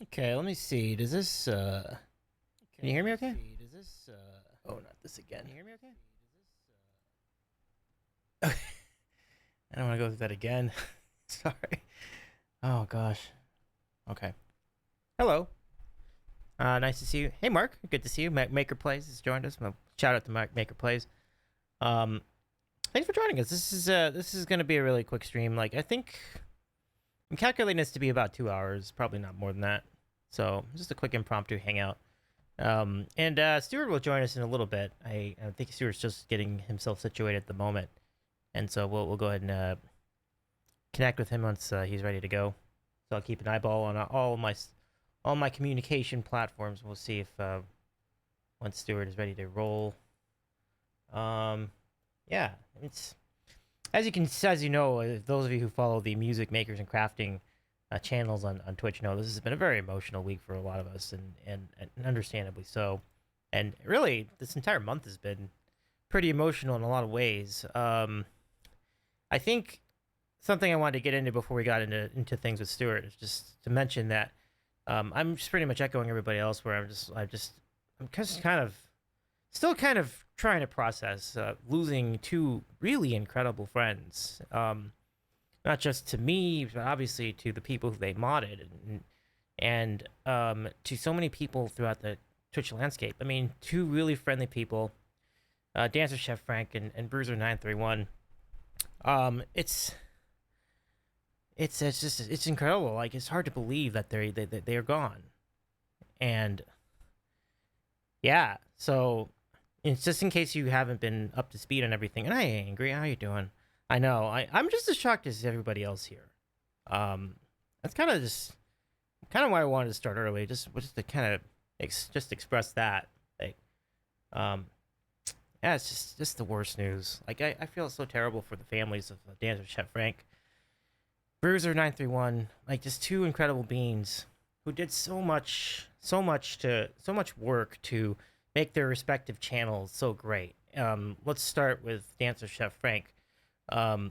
Okay, let me see. Does this can you hear me okay? Oh, not this again. Can you hear me okay? I don't want to go through that again. Sorry. Oh gosh. Okay. Hello. Nice to see you. Hey, Mark. Good to see you. Maker Plays has joined us. Well, shout out to Maker Plays. Um, Thanks for joining us. This is gonna be a really quick stream. Like I think I'm calculating this to be about 2 hours, probably not more than that. So just a quick impromptu hangout. And Stuart will join us in a little bit. I think Stuart's just getting himself situated at the moment, and so we'll go ahead and connect with him once he's ready to go. So I'll keep an eyeball on all my communication platforms. We'll see if once Stuart is ready to roll. Um, yeah, it's as you know, those of you who follow the music makers and crafting channels on Twitch know this has been a very emotional week for a lot of us, and understandably so. And really, this entire month has been pretty emotional in a lot of ways. I think something I wanted to get into before we got into things with Stuart is just to mention that I'm just pretty much echoing everybody else, where I'm just still kind of trying to process losing two really incredible friends. Not just to me, but obviously to the people who they modded, and to so many people throughout the Twitch landscape. I mean, two really friendly people, DancerChefFrank and BRUIZER931. Um, it's it's incredible. Like it's hard to believe that they are gone, and yeah. So it's just in case you haven't been up to speed on everything. And I angry. How you doing? I know. I'm just as shocked as everybody else here. Um, that's kind of why I wanted to start early, just to kind of just express that. Like, um, yeah, it's just the worst news. Like, I feel so terrible for the families of Dancer Chef Frank, Bruiser931, like just two incredible beings who did so much work to make their respective channels so great. Let's start with Dancer Chef Frank. Um,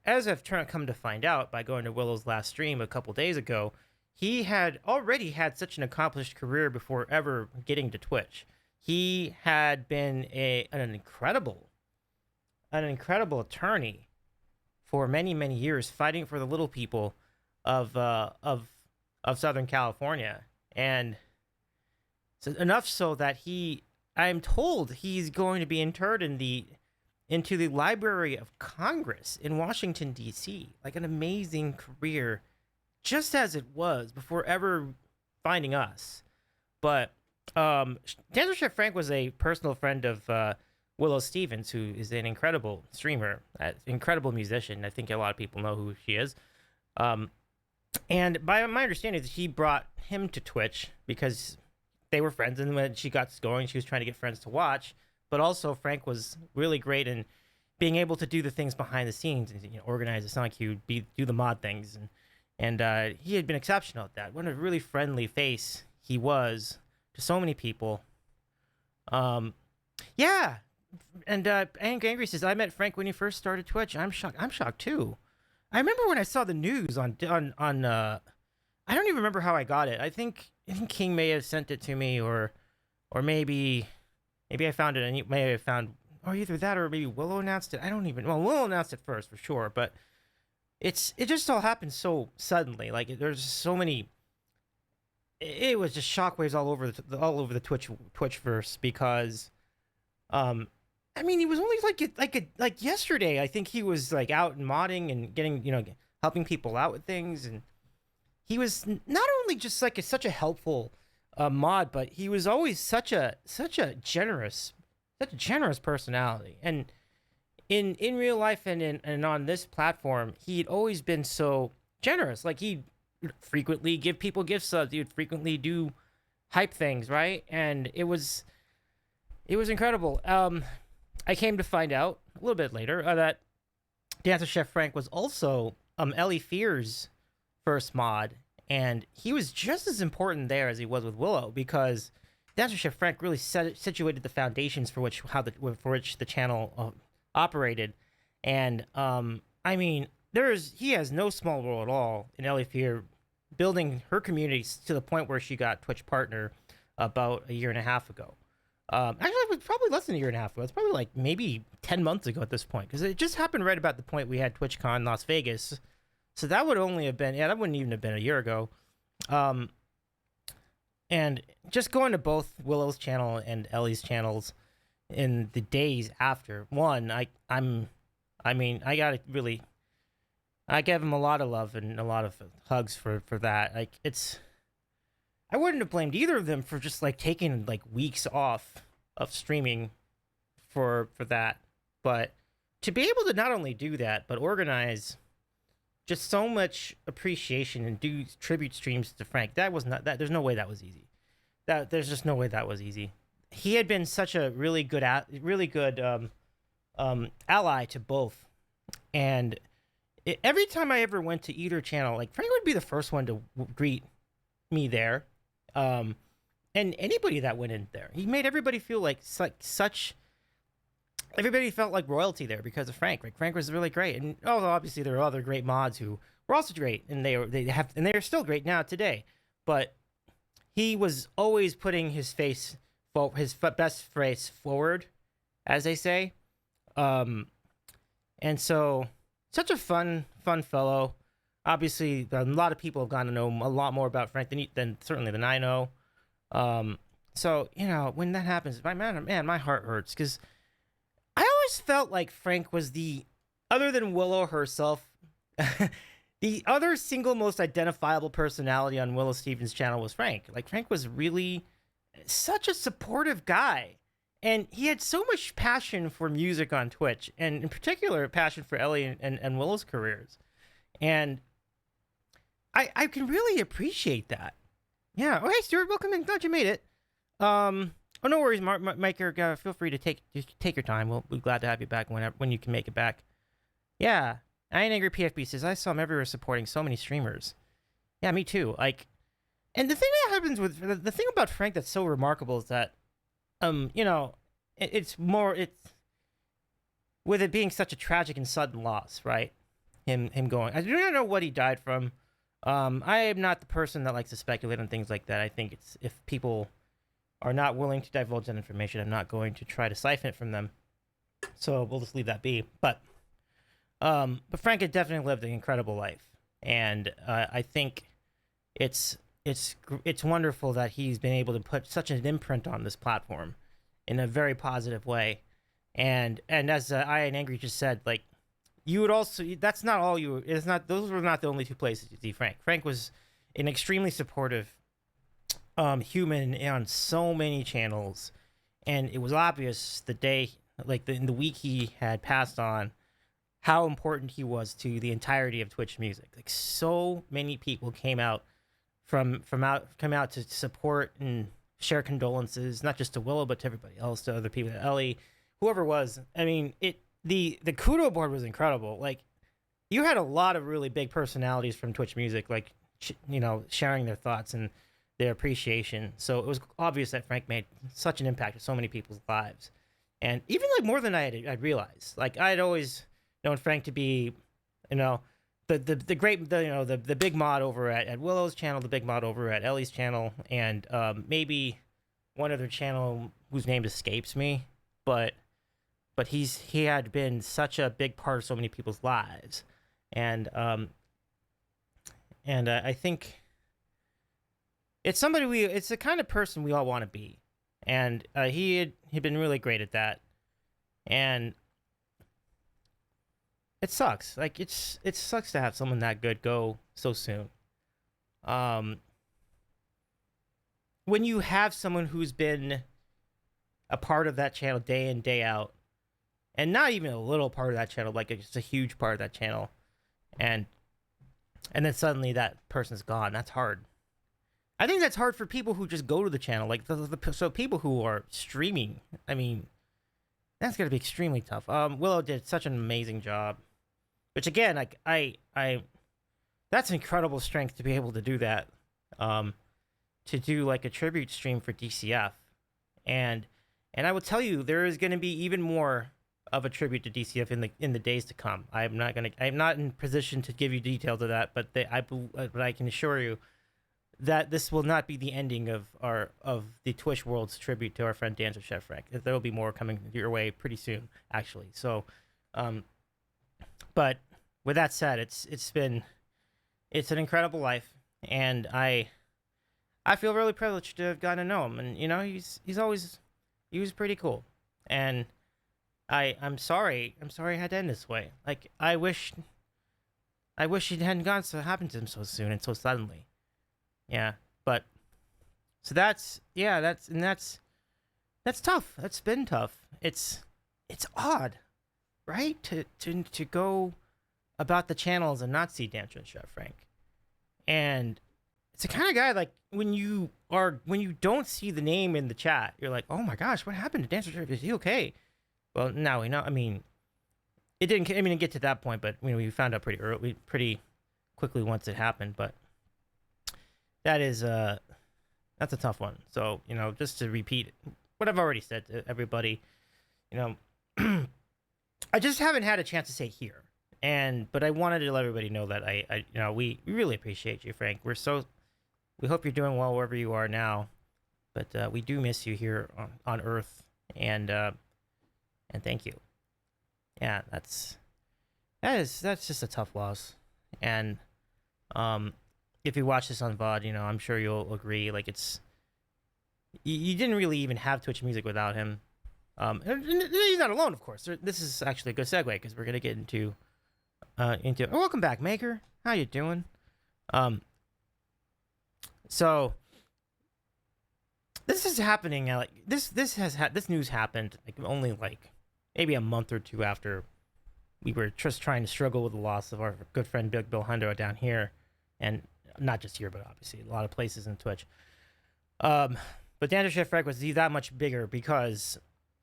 as I've come to find out by going to Willow's last stream a couple days ago, he had already had such an accomplished career before ever getting to Twitch. He had been an incredible attorney for many years, fighting for the little people of Southern California, and so enough so that I'm told he's going to be interred into the Library of Congress in Washington D.C. Like an amazing career, just as it was before ever finding us. But Dancer Chef Frank was a personal friend of Willow Stevens, who is an incredible streamer, incredible musician. I think a lot of people know who she is. Um, and by my understanding, she brought him to Twitch because they were friends, and when she got going, she was trying to get friends to watch. But also, Frank was really great in being able to do the things behind the scenes and organize the sound queue, do the mod things, and he had been exceptional at that. What a really friendly face he was to so many people. Um, yeah, and Angry says I met Frank when he first started Twitch. I'm shocked. I'm shocked too. I remember when I saw the news on I don't even remember how I got it. I think King may have sent it to me, or maybe I found it and you may have found, or either that or maybe Willow announced it. I don't even. Well, Willow announced it first for sure, but it just all happened so suddenly. Like there's so many. It was just shockwaves all over the Twitchverse because I mean, he was only like yesterday. I think he was like out and modding and getting helping people out with things, and he was not only just like such a helpful mod, but he was always such a generous personality. And in real life and on this platform, he'd always been so generous. Like he'd frequently give people gift subs. He'd frequently do hype things, right? And it was incredible. I came to find out a little bit later that Dancer Chef Frank was also Ellie Fear's first mod, and he was just as important there as he was with Willow because Dancer Chef Frank really situated the foundations for which the channel operated, and I mean he has no small role at all in Ellie Fear building her community to the point where she got Twitch partner about a year and a half ago. Actually, it was probably less than a year and a half ago. It's probably like maybe 10 months ago at this point, because it just happened right about the point we had TwitchCon Las Vegas. So that would only have been, that wouldn't even have been a year ago. And just going to both Willow's channel and Ellie's channels in the days after, one, I gotta really, I gave him a lot of love and a lot of hugs for that. Like, I wouldn't have blamed either of them for just like taking like weeks off of streaming for that. But to be able to not only do that, but organize just so much appreciation and do tribute streams to Frank, that was not that. There's no way that was easy. There's just no way that was easy. He had been such a really good ally to both, and every time I ever went to either channel, like Frank would be the first one to greet me there, and anybody that went in there, he made everybody feel like such. Everybody felt like royalty there because of Frank. Like, Frank was really great, and obviously there are other great mods who were also great, and they are still great now today. But he was always putting his best face forward, as they say. And so, such a fun fellow. Obviously, a lot of people have gotten to know a lot more about Frank than I know. So, when that happens, my heart hurts, because I always felt like Frank was other than Willow herself, the other single most identifiable personality on Willow Stevens' channel was Frank. Like, Frank was really such a supportive guy. And he had so much passion for music on Twitch, and in particular, passion for Ellie and Willow's careers. And I can really appreciate that. Yeah. Oh, hey, Stuart, welcome in. Glad you made it. Oh, no worries, Mike. Feel free to take your time. We'll be glad to have you back when you can make it back. Yeah, I Ain't Angry PFB says, I saw him everywhere supporting so many streamers. Yeah, me too. Like, and the thing that happens with the thing about Frank that's so remarkable is that, it's with it being such a tragic and sudden loss, right? Him going. I do not know what he died from. I am not the person that likes to speculate on things like that. I think if people are not willing to divulge that information, I'm not going to try to siphon it from them. So we'll just leave that be. But Frank had definitely lived an incredible life, and I think it's wonderful that he's been able to put such an imprint on this platform in a very positive way. And as I and Angry just said, like, you would also, that's not all you. It's not; those were not the only two places you see Frank. Frank was an extremely supportive human on so many channels, and it was obvious the day, like in the week he had passed on, how important he was to the entirety of Twitch music. Like, so many people came out to support and share condolences, not just to Willow but to everybody else, to other people, to Ellie, whoever it was. I mean, the kudo board was incredible. Like, you had a lot of really big personalities from Twitch music, like, sharing their thoughts and their appreciation. So it was obvious that Frank made such an impact on so many people's lives, and even like more than I'd realized. Like, I had always known Frank to be, the great, the big mod over at Willow's channel, the big mod over at Ellie's channel, and maybe one other channel whose name escapes me, but he had been such a big part of so many people's lives, and I think it's the kind of person we all want to be. And he'd been really great at that. And it sucks. Like, it sucks to have someone that good go so soon. When you have someone who's been a part of that channel day in, day out, and not even a little part of that channel, like just a huge part of that channel, and then suddenly that person's gone, that's hard. I think that's hard for people who just go to the channel, like so people who are streaming. I mean, that's gonna be extremely tough. Willow did such an amazing job, which again, like that's incredible strength to be able to do that. To do like a tribute stream for DCF, and I will tell you, there is going to be even more of a tribute to DCF in the days to come. I'm not in position to give you details of that, but I can assure you that this will not be the ending of the Twitch world's tribute to our friend Dancer Chef Frank. There will be more coming your way pretty soon, actually. So, but with that said, it's an incredible life, and I feel really privileged to have gotten to know him, and he was pretty cool, and I'm sorry it had to end this way. Like I wish it hadn't happened to him so soon and so suddenly. Yeah, but so that's tough. That's been tough. It's odd, right? To go about the channels and not see Dancer and Chef Frank. And it's the kind of guy, like, when you don't see the name in the chat, you're like, oh my gosh, what happened to Dancer Chef? Is he okay? Well, now we know. I mean, it didn't get to that point, but we found out pretty quickly once it happened. But that's a tough one. So, just to repeat what I've already said to everybody, I just haven't had a chance to say here. But I wanted to let everybody know that we really appreciate you, Frank. We hope you're doing well wherever you are now, but we do miss you here on Earth, and thank you. Yeah, that's just a tough loss, and if you watch this on VOD, I'm sure you'll agree. Like you didn't really even have Twitch music without him. And he's not alone, of course. This is actually a good segue because we're gonna get into. Welcome back, Maker. How you doing? So this is happening. This news happened only maybe a month or two after we were just trying to struggle with the loss of our good friend Big Bill Hundo down here, and not just here, but obviously a lot of places in Twitch. But DancerChef Frank was that much bigger because,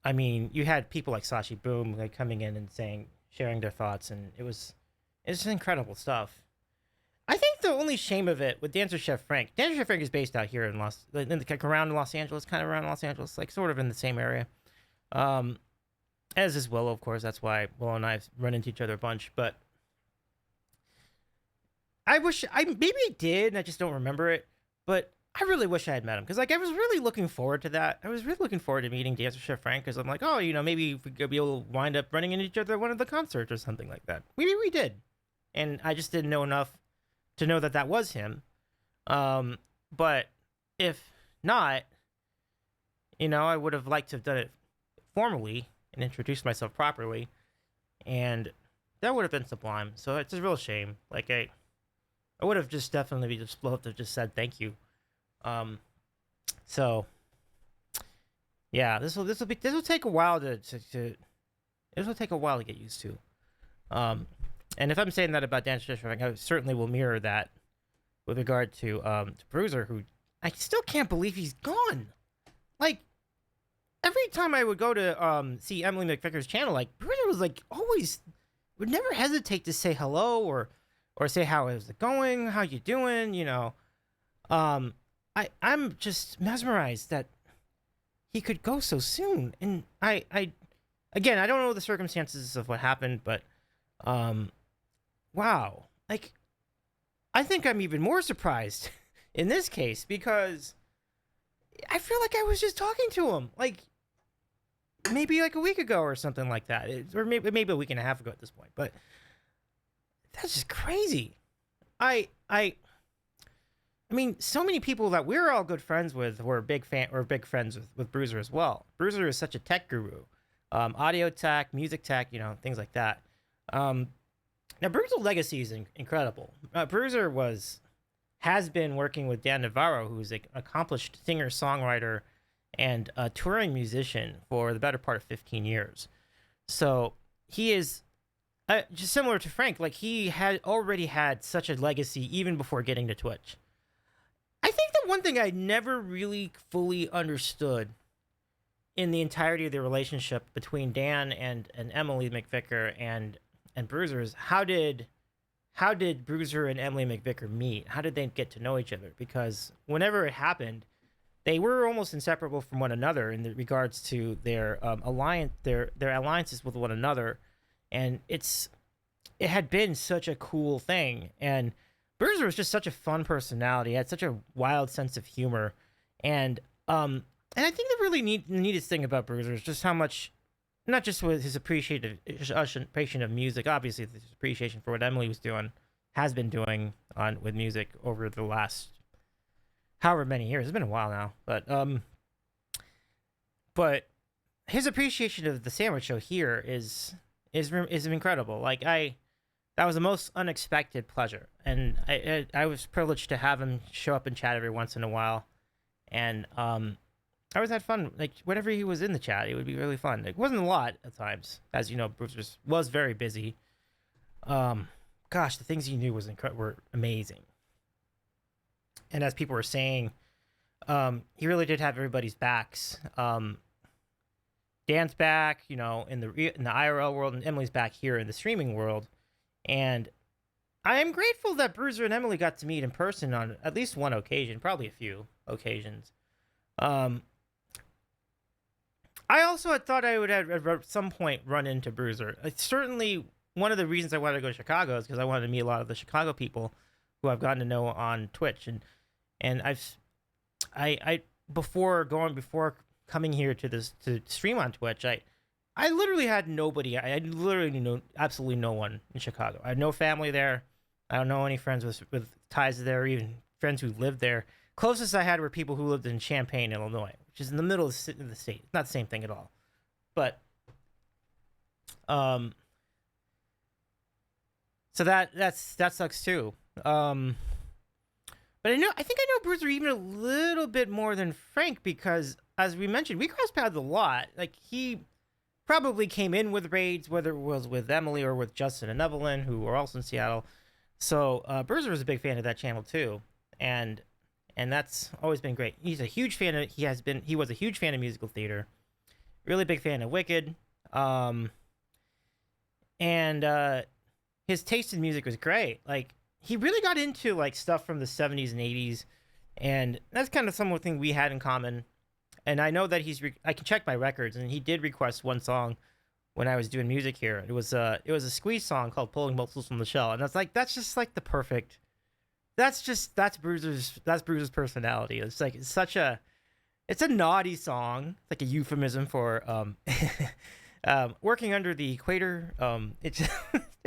I mean, you had people like Sashi Boom coming in and sharing their thoughts, and it's incredible stuff. I think the only shame of it with DancerChef Frank is based out here in around Los Angeles, kind of around Los Angeles, sort of in the same area. As is Willow, of course. That's why Willow and I run into each other a bunch. But maybe I did, and I just don't remember it. But I really wish I had met him because, I was really looking forward to that. I was really looking forward to meeting DancerChef Frank because I'm like, oh, maybe we could be able to wind up running into each other at one of the concerts or something like that. Maybe we did, and I just didn't know enough to know that was him. But if not, I would have liked to have done it formally and introduced myself properly, and that would have been sublime. So it's a real shame. I would have just definitely just loved to have just said thank you. So yeah, this will take a while to take a while to get used to. And if I'm saying that about DancerChef, I certainly will mirror that with regard to Bruizer, who I still can't believe he's gone. Every time I would go to see Emily McVicker's channel, Bruizer was always would never hesitate to say hello or say how is it going, how you doing, I'm just mesmerized that he could go so soon. And I don't know the circumstances of what happened, but wow. I think I'm even more surprised in this case because I feel like I was just talking to him maybe a week ago or something like that, or maybe a week and a half ago at this point. But that's just crazy. I mean, so many people that we're all good friends with were big friends with Bruizer as well. Bruizer is such a tech guru, audio tech, music tech, things like that. Now, Bruiser's legacy is incredible. Bruizer has been working with Dan Navarro, who's an accomplished singer-songwriter and a touring musician for the better part of 15 years. So he is just similar to Frank. He had already had such a legacy even before getting to Twitch. I think the one thing I never really fully understood in the entirety of the relationship between Dan and Emily McVicker and Bruizer is how did Bruizer and Emily McVicker meet? How did they get to know each other? Because whenever it happened, they were almost inseparable from one another in regards to their alliances with one another, and it had been such a cool thing. And Bruiser was just such a fun personality. He had such a wild sense of humor, and I think the really neatest thing about Bruiser is just how much, not just with his appreciation of music, obviously his appreciation for what Emily was doing, has been doing on with music over the last however many years. It's been a while now, but his appreciation of the Sandwich Show here is incredible. Like that was the most unexpected pleasure, and I was privileged to have him show up and chat every once in a while, and I always had fun. Like whenever he was in the chat, it would be really fun. It wasn't a lot at times, as you know. Bruce was very busy. Gosh, the things he knew were amazing, and as people were saying, he really did have everybody's backs. Dan's back, in the IRL world, and Emily's back here in the streaming world. And I am grateful that Bruiser and Emily got to meet in person on at least one occasion, probably a few occasions. I also had thought I would at some point run into Bruiser. It's certainly one of the reasons I wanted to go to Chicago is because I wanted to meet a lot of the Chicago people who I've gotten to know on Twitch, and before coming here to stream on Twitch, I literally had nobody. I literally knew absolutely no one in Chicago. I had no family there. I don't know any friends with ties there, or even friends who lived there. Closest I had were people who lived in Champaign, Illinois, which is in the middle of the state. It's not the same thing at all. But so that sucks too. But I think I know Bruiser even a little bit more than Frank because, as we mentioned, we cross paths a lot. Like, he probably came in with raids, whether it was with Emily or with Justin and Evelyn, who are also in Seattle. So Bruiser was a big fan of that channel too, and that's always been great. He's a huge fan of. He was a huge fan of musical theater, really big fan of Wicked, and his taste in music was great. Like, he really got into like stuff from the 70s and 80s, and that's kind of something we had in common. And I know that I can check my records, and he did request one song when I was doing music here. It was a Squeeze song called "Pulling Morsels from the Shell," and that's just like the perfect. That's Bruiser's personality. It's like it's a naughty song, like a euphemism for working under the equator. It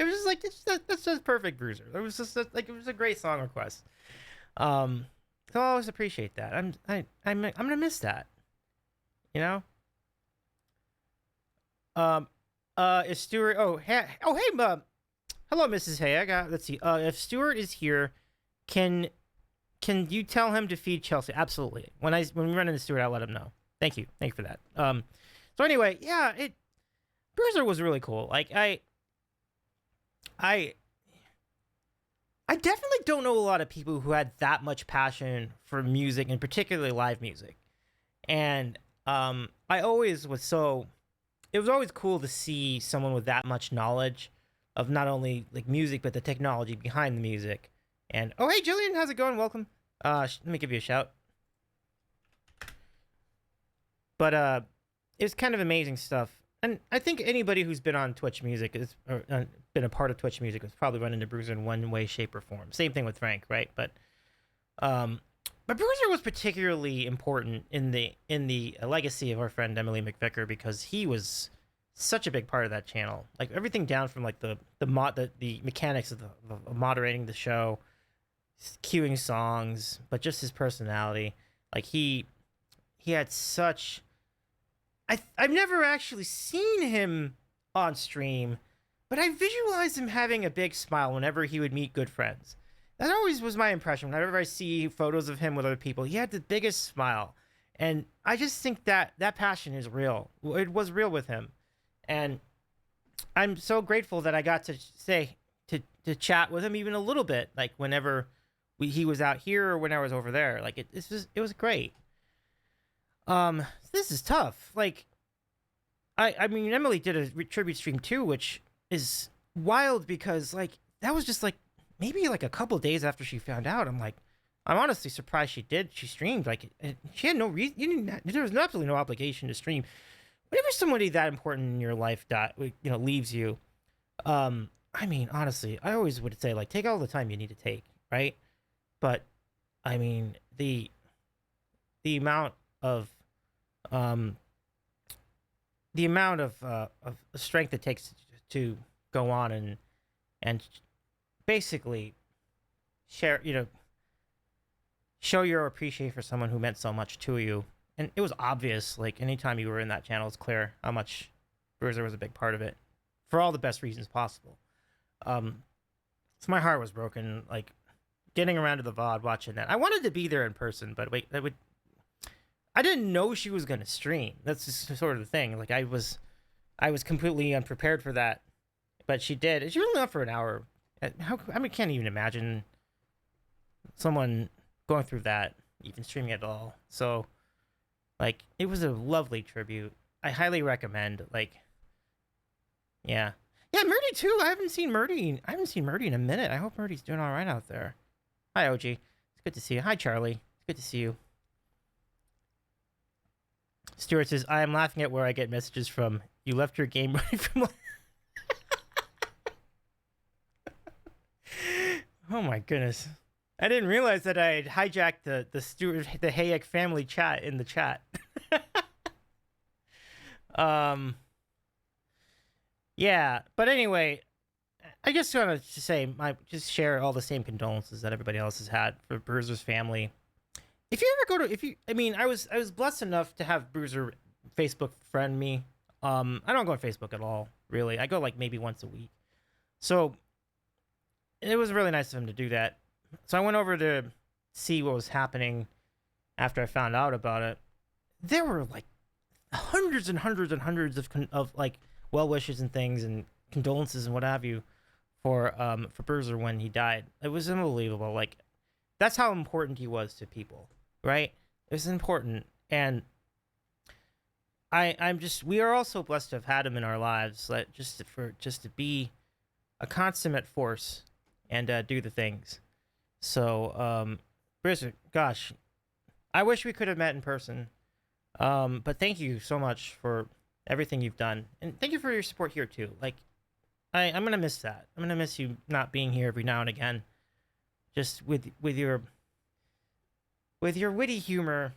was just like that's just perfect Bruiser. It was just like it was a great song request. So I always appreciate that. I'm gonna miss that. Is Stuart? Hey, hello, Mrs. Hay. Let's see. If Stuart is here, can you tell him to feed Chelsea? Absolutely. When we run into Stuart, I'll let him know. Thank you for that. So anyway, yeah, Bruiser was really cool. Like I definitely don't know a lot of people who had that much passion for music, and particularly live music. And it was always cool to see someone with that much knowledge of not only like music but the technology behind the music. And oh, hey Jillian, how's it going? Welcome. Let me give you a shout. But it's kind of amazing stuff. And I think anybody who's been on Twitch Music been a part of Twitch Music has probably run into Bruiser in one way, shape, or form. Same thing with Frank, right? But Bruiser was particularly important in the legacy of our friend Emily McVicker because he was such a big part of that channel. Like everything down from like the mechanics of moderating the show, queuing songs, but just his personality. Like he had such. I've never actually seen him on stream, but I visualized him having a big smile whenever he would meet good friends. That always was my impression. Whenever I see photos of him with other people, he had the biggest smile. And I just think that passion is real. It was real with him. And I'm so grateful that I got to to chat with him even a little bit, like whenever he was out here or when I was over there. Like it was great. This is tough. Like, I mean, Emily did a tribute stream too, which is wild because like that was just like maybe like a couple days after she found out. I'm honestly surprised she did. She streamed like she had no reason. There was absolutely no obligation to stream. Whenever somebody that important in your life leaves you, I mean, honestly, I always would say like take all the time you need to take. right? But I mean, the amount of um of strength it takes to go on and basically share, show your appreciation for someone who meant so much to you. And it was obvious, like, anytime you were in that channel, it's clear how much Bruiser was a big part of it for all the best reasons possible. So my heart was broken, like, getting around to the VOD, watching that. I wanted to be there in person, but wait, I didn't know she was going to stream. That's just sort of the thing. Like, I was completely unprepared for that, but she did. She was only on for an hour. I can't even imagine someone going through that, even streaming at all. So, like, it was a lovely tribute. I highly recommend. Like, yeah, Murdy too. I haven't seen Murdy in a minute. I hope Murdy's doing all right out there. Hi, OG. It's good to see you. Hi, Charlie. It's good to see you. Stuart says, I am laughing at where I get messages from. You left your game ready from. Oh my goodness. I didn't realize that I had hijacked the Hayek family chat in the chat. Yeah, but anyway, I just want to say just share all the same condolences that everybody else has had for Bruiser's family. If you ever I was blessed enough to have Bruiser Facebook friend me. I don't go on Facebook at all, really. I go like maybe once a week. So it was really nice of him to do that. So I went over to see what was happening after I found out about it. There were like hundreds and hundreds and hundreds of like well wishes and things and condolences and what have you for Bruiser when he died. It was unbelievable. Like, that's how important he was to people, right? It was important, and we are also blessed to have had him in our lives, like, just to be a consummate force and do the things. So, Bruiser, gosh, I wish we could have met in person. But thank you so much for everything you've done, and thank you for your support here too. Like, I'm gonna miss that. I'm gonna miss you not being here every now and again, just with your witty humor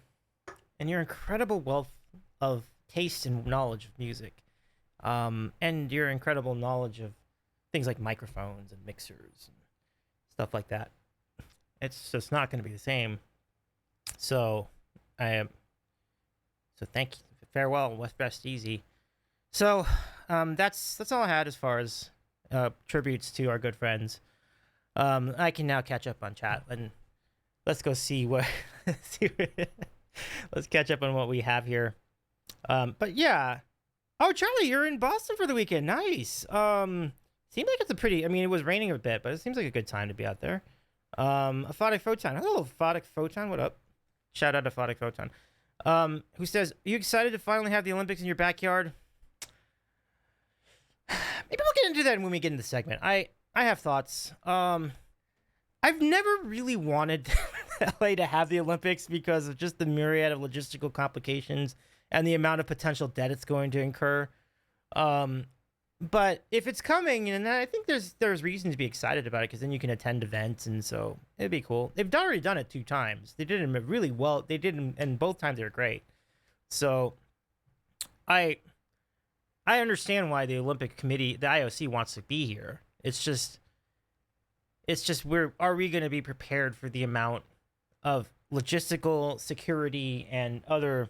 and your incredible wealth of taste and knowledge of music, and your incredible knowledge of things like microphones and mixers and stuff like that. It's just not going to be the same. So so thank you. Farewell, West Best Easy. So that's all I had as far as tributes to our good friends. I can now catch up on chat, and let's go see what let's catch up on what we have here. But yeah. Oh, Charlie, you're in Boston for the weekend. Nice. Seems like it's a pretty, it was raining a bit, but it seems like a good time to be out there. Aphotic Photon. Hello, Aphotic Photon. What up? Shout out to Aphotic Photon. Who says, are you excited to finally have the Olympics in your backyard? Maybe we'll get into that when we get into the segment. I have thoughts. I've never really wanted LA to have the Olympics because of just the myriad of logistical complications and the amount of potential debt it's going to incur. But if it's coming, and I think there's reason to be excited about it, because then you can attend events, and so it'd be cool. They've already done it 2 times. They did it really well. They did it, and both times they were great. So I understand why the Olympic Committee, the IOC, wants to be here. It's just are we going to be prepared for the amount of logistical, security, and other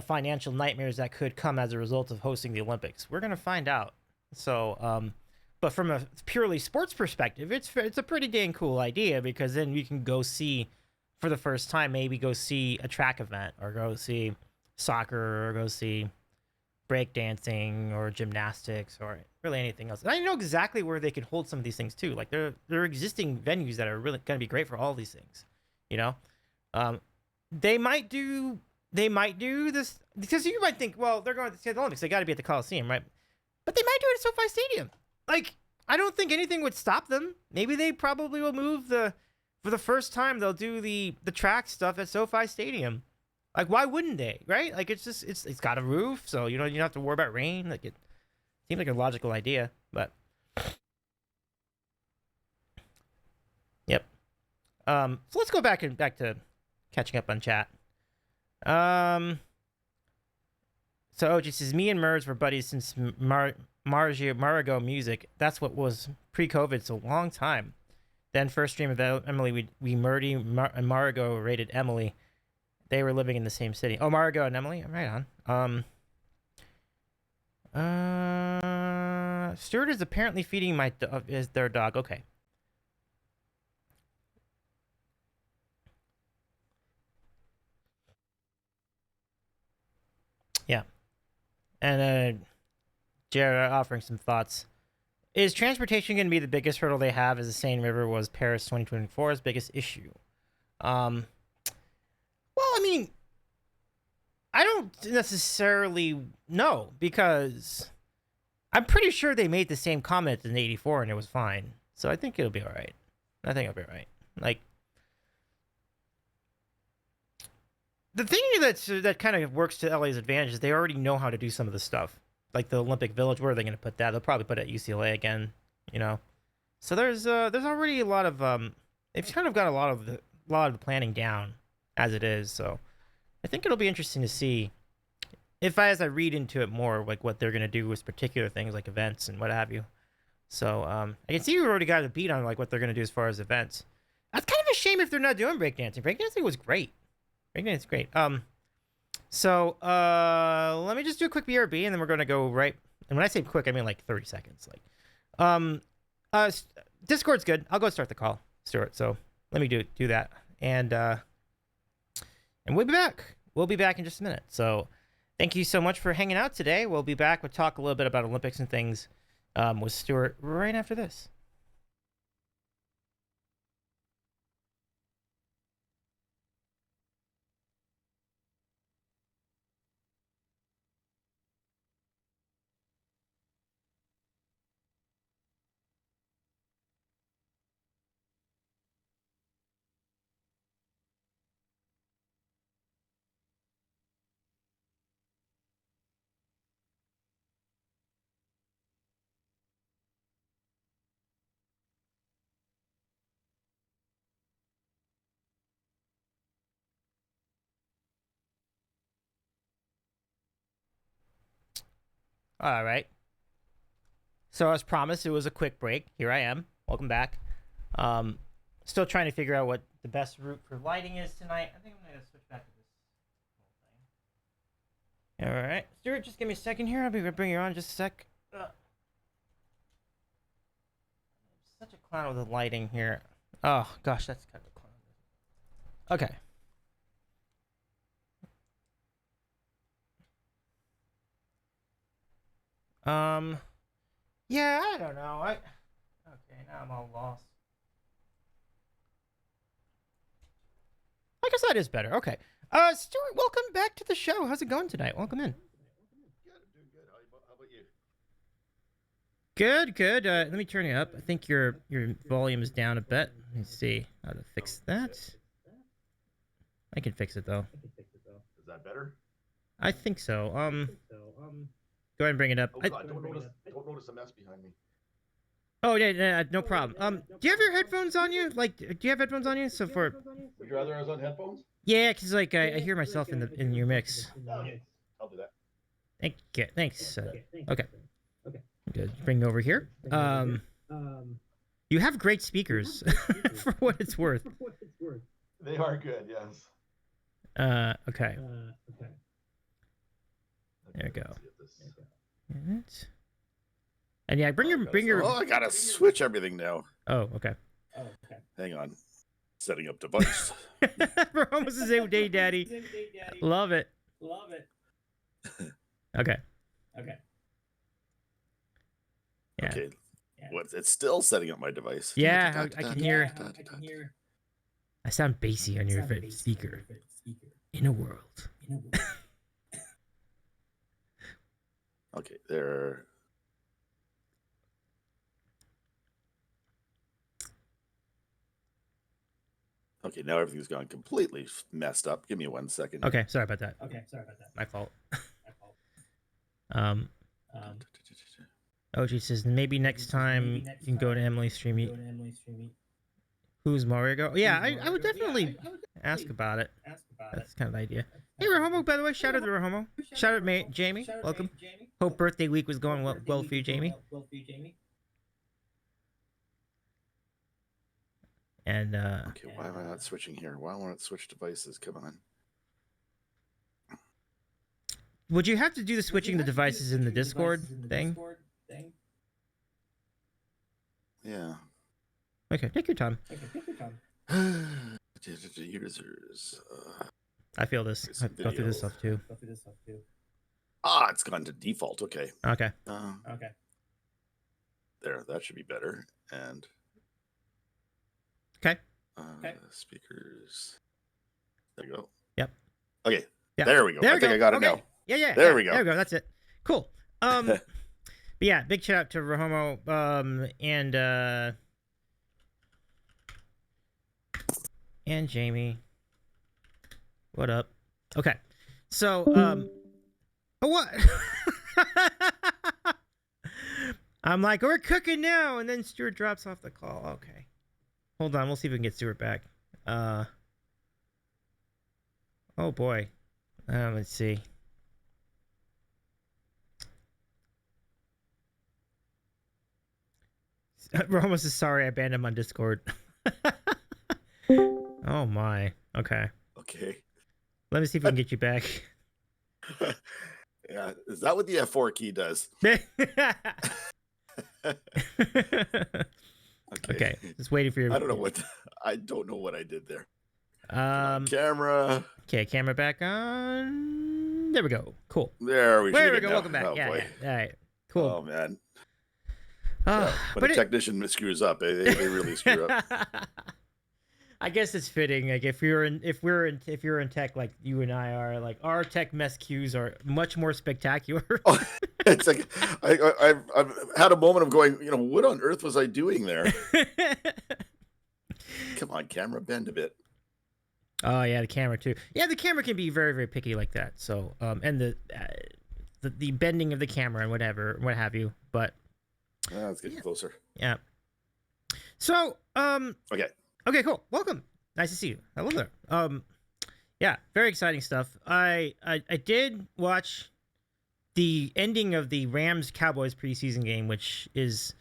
financial nightmares that could come as a result of hosting the Olympics? We're going to find out. So, but from a purely sports perspective, it's a pretty dang cool idea, because then you can go see, for the first time, maybe go see a track event, or go see soccer, or go see breakdancing, or gymnastics, or really anything else. And I know exactly where they could hold some of these things too. Like, there are existing venues that are really going to be great for all these things. They might do this, because you might think, well, they're going to the Olympics, they got to be at the Coliseum, right? But they might do it at SoFi Stadium. Like, I don't think anything would stop them. Maybe they probably will move for the first time, they'll do the track stuff at SoFi Stadium. Like, why wouldn't they, right? Like, it's got a roof, so you don't have to worry about rain. Like, it seems like a logical idea, but yep. So let's go back to catching up on chat. So OG says, me and Merz were buddies since Marigo Music. That's what was pre-COVID. It's a long time. Then first stream of Emily, we Murdy and Marigo rated Emily. They were living in the same city. Oh, Marigo and Emily? Right on. Stuart is apparently feeding their dog. Okay. Yeah. And Jared offering some thoughts. Is transportation going to be the biggest hurdle they have as the Seine River was Paris 2024's biggest issue? Well, I mean, I don't necessarily know, because I'm pretty sure they made the same comment in 84 and it was fine. So I think it'll be all right. I think it'll be all right. Like, the thing that kind of works to LA's advantage is they already know how to do some of the stuff. Like the Olympic Village, where are they going to put that? They'll probably put it at UCLA again, you know. So there's already a lot of they've kind of got a lot of the planning down as it is. So I think it'll be interesting to see as I read into it more, like what they're going to do with particular things like events and what have you. So I can see we already got a beat on like what they're going to do as far as events. That's kind of a shame if they're not doing breakdancing. Breakdancing was great. Breakdancing is great. So let me just do a quick BRB and then we're gonna go right. And when I say quick, I mean like 30 seconds. Like, Discord's good. I'll go start the call, Stuart. So let me do that, and we'll be back. We'll be back in just a minute. So thank you so much for hanging out today. We'll be back. We'll talk a little bit about Olympics and things with Stuart right after this. All right. So as promised, it was a quick break. Here I am. Welcome back. Still trying to figure out what the best route for lighting is tonight. I think I'm gonna switch back to this whole thing. All right, Stuart, just give me a second here. I'll be bring you on just a sec. Such a clown with the lighting here. Oh gosh, that's kind of a clown. Okay. Yeah, I don't know. Okay, now I'm all lost. I guess that is better. Okay. Stuart, welcome back to the show. How's it going tonight? Welcome in. Good, doing good. How about you? Good. Let me turn you up. I think your volume is down a bit. Let me see how to fix that. I can fix it though. Is that better? I think so. Go ahead and bring it up. Oh God, don't notice a mess behind me. Oh yeah, no problem. Do you have your headphones on you? Like, do you have headphones on you? So for. Would you rather I was on headphones? Yeah, cause like I hear myself in your mix. Oh, yeah. I'll do that. Thanks. Okay. Good. Bring it over here. You have great speakers, for what it's worth. They are good, yes. Okay. There we go. And yeah, bring your. Oh, I gotta switch everything now. Oh, okay. Hang on. Setting up device. We're almost the same day, Daddy. Love it. Okay. Yeah. Okay. What? It's still setting up my device. Yeah, I can hear. I sound bassy on your speaker. In a world. Okay, there. Okay, now everything's gone completely messed up. Give me 1 second. Okay, sorry about that. My fault. OG says maybe next time you can go to Emily's stream. Who's Mario? Yeah, I would definitely ask about it. That's kind of the idea. Hey, Rahomo, by the way, shout out to Rahomo. Shout out Jamie. Welcome. Hope birthday week was going well for you, Jamie. And okay, why am I not switching here? Why won't it switch devices? Come on. would you have to do the switching the devices in the Discord thing? Yeah. Okay, take your time. Users. I feel this. I go through this stuff too. Ah, it's gone to default. Okay. Okay. Okay. There, that should be better. And okay. Speakers. There you go. Yep. Okay. Yeah. There we go. I think I got it now. Yeah. There we go. There we go. That's it. Cool. But yeah, big shout out to Rahomo and Jamie. What up? Okay. So what? I'm like, we're cooking now, and then Stuart drops off the call. Okay. Hold on, we'll see if we can get Stuart back. Oh boy. Let's see. Ramos is sorry I banned him on Discord. Oh my. Okay. Okay. Let me see if we can get you back. Yeah. Is that what the F4 key does? Okay. Just waiting for you. I don't know what I did there. Camera. Okay, camera back on. There we go. Cool. There we go. Welcome back. Oh, yeah. All right. Cool. Oh man. When a technician screws up, they really screw up. I guess it's fitting. Like if you're in tech like you and I are, like our tech mess cues are much more spectacular. It's like I've had a moment of going, what on earth was I doing there? Come on, camera, bend a bit. Oh yeah, the camera too. Yeah, the camera can be very, very picky like that. So and the bending of the camera and what have you. But let's get closer. Yeah. So Okay, cool. Welcome. Nice to see you. Hello there. Yeah, very exciting stuff. I did watch the ending of the Rams Cowboys preseason game, which is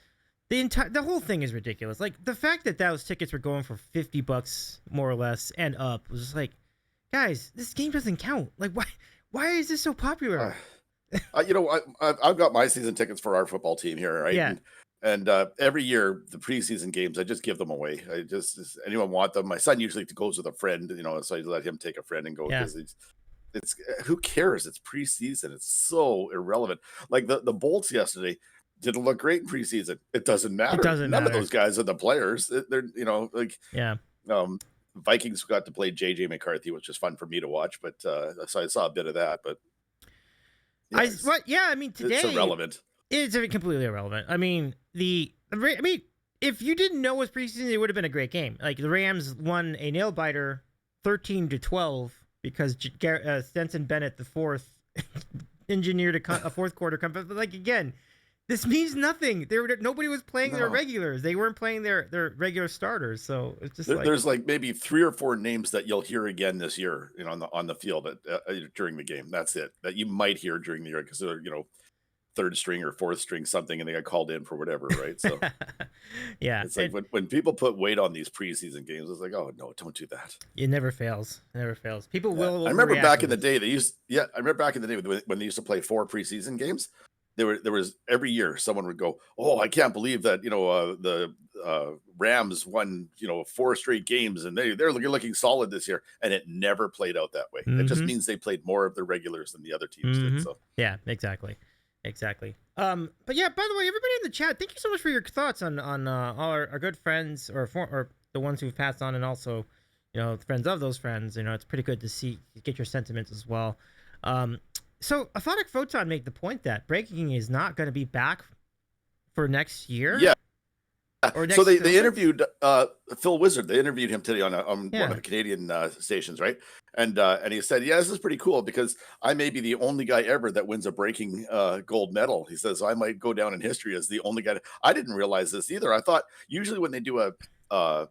the whole thing is ridiculous. Like the fact that those tickets were going for $50 more or less and up was just like, guys, this game doesn't count. Like why is this so popular? I've got my season tickets for our football team here, right? Yeah. And every year, the preseason games, I just give them away. Does anyone want them? My son usually goes with a friend, so I let him take a friend and go because it's who cares? It's preseason. It's so irrelevant. Like the Bolts yesterday didn't look great in preseason. It doesn't matter. None of those guys are the players. They're Vikings got to play JJ McCarthy, which is fun for me to watch. But so I saw a bit of that. But I mean today it's irrelevant. It's completely irrelevant. I mean, if you didn't know it was preseason, it would have been a great game. Like the Rams won a nail biter, 13-12, because Stenson Bennett the fourth engineered a fourth quarter comeback. But like again, this means nothing. Nobody was playing their regulars. They weren't playing their regular starters. So it's just there's like maybe 3 or 4 names that you'll hear again this year, on the field during the game. That's it. That you might hear during the year because they're third string or fourth string something and they got called in for whatever, right? So yeah, it's like when people put weight on these preseason games, it's like, oh no, don't do that. It never fails. People will. I remember back in the day when they used to play 4 preseason games. There was every year someone would go, oh, I can't believe that the Rams won 4 straight games and they're looking solid this year, and it never played out that way. It just means they played more of their regulars than the other teams did. So yeah, exactly. But yeah, by the way, everybody in the chat, thank you so much for your thoughts on all our good friends or the ones who've passed on, and also friends of those friends. It's pretty good to get your sentiments as well. So Aphonic Photon made the point that breaking is not going to be back for next year. Yeah. So they interviewed Phil Wizard. They interviewed him today on one of the Canadian stations, right? And he said, "Yeah, this is pretty cool because I may be the only guy ever that wins a breaking gold medal." He says, "I might go down in history as the only guy." I didn't realize this either. I thought usually when they do a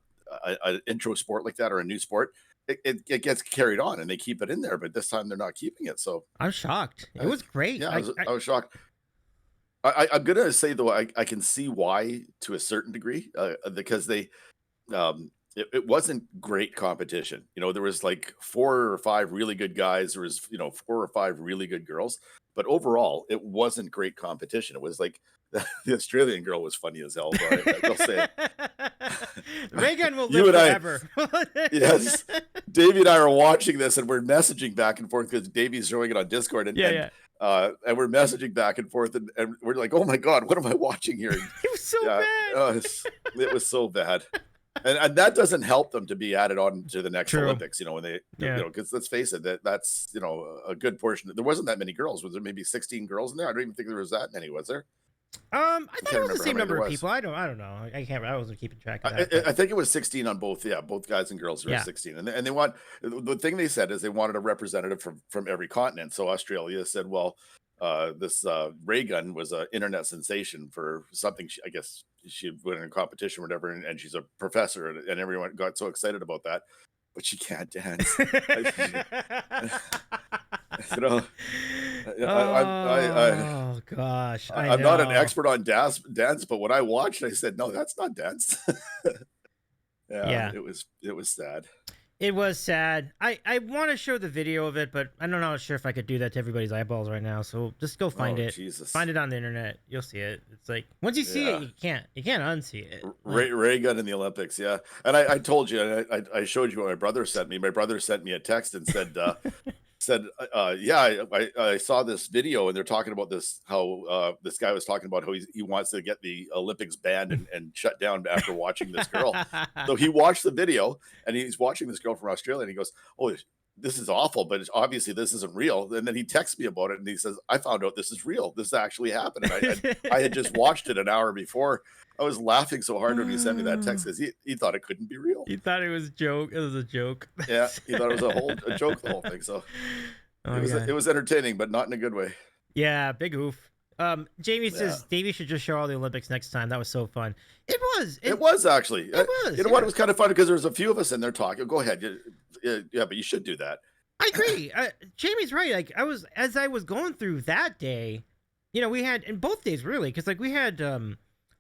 an intro sport like that or a new sport, it gets carried on and they keep it in there. But this time they're not keeping it. So I'm shocked. It was great. yeah, I was shocked. I'm gonna say though, I can see why to a certain degree, because it wasn't great competition. You know, there was like 4 or 5 really good guys. There was 4 or 5 really good girls, but overall, it wasn't great competition. It was like the Australian girl was funny as hell. I'll say Reagan will you live and forever. yes, Davey and I are watching this, and we're messaging back and forth because Davey's showing it on Discord, and and we're messaging back and forth, and we're like, "Oh my god, what am I watching here?" It was so bad. It was so bad, and that doesn't help them to be added on to the next True. Olympics. When they, because let's face it, that's a good portion. There wasn't that many girls. Was there maybe 16 girls in there? I don't even think there was that many. Was there? I thought it was the same number of people. I don't know. I wasn't keeping track of that. I think it was 16 on both. Yeah, both guys and girls were 16. And they want, the thing they said is they wanted a representative from every continent. So Australia said, well, this ray gun was an internet sensation for something. I guess she went in a competition or whatever, and she's a professor, and everyone got so excited about that. But she can't dance. Oh gosh, I'm not an expert on dance, but when I watched, I said, no, that's not dance. Yeah, it was sad. It was sad. I want to show the video of it, but I'm not sure if I could do that to everybody's eyeballs right now. So just go find it. Jesus. Find it on the internet. You'll see it. It's like once you see it, you can't unsee it. Ray gun in the Olympics, yeah. And I told you, I showed you what my brother sent me. My brother sent me a text and said, I saw this video and they're talking about this, how this guy was talking about how he wants to get the Olympics banned and shut down after watching this girl. So he watched the video and he's watching this girl from Australia and he goes, oh, this is awful, but obviously this isn't real. And then he texts me about it and he says, I found out this is real. This actually happened. And I had just watched it an hour before. I was laughing so hard when he sent me that text because he thought it couldn't be real. He thought it was a joke. It was a joke. Yeah, he thought it was a joke, the whole thing. So it was entertaining, but not in a good way. Yeah, big oof. Jamie says Davey should just show all the Olympics next time. That was so fun. It was. It was actually. It was. You know what? It was kind of fun because there was a few of us in there talking. Go ahead. Yeah, but you should do that. I agree. Jamie's right. Like as I was going through that day, we had in both days really, because like we had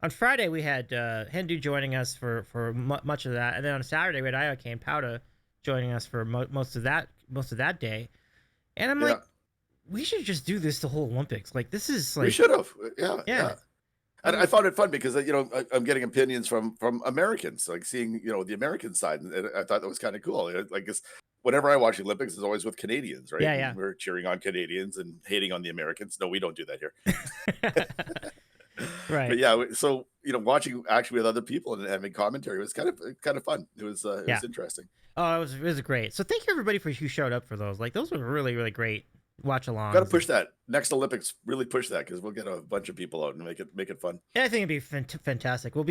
on Friday we had Hindu joining us for much of that, and then on Saturday we had Ayake and Pauda joining us for most of that day, and I'm like, we should just do this the whole Olympics. Like this is like we should have. Yeah. And I found it fun because I'm getting opinions from Americans, like seeing the American side, and I thought that was kind of cool. Like whenever I watch the Olympics, it's always with Canadians, right? Yeah. We're cheering on Canadians and hating on the Americans. No, we don't do that here. Right. But yeah, so watching actually with other people and having commentary was kind of fun. It was interesting. Oh, it was great. So thank you everybody who showed up for those. Like those were really, really great watch along. Got to push that next Olympics. Really push that because we'll get a bunch of people out and make it fun. Yeah, I think it'd be fantastic. We'll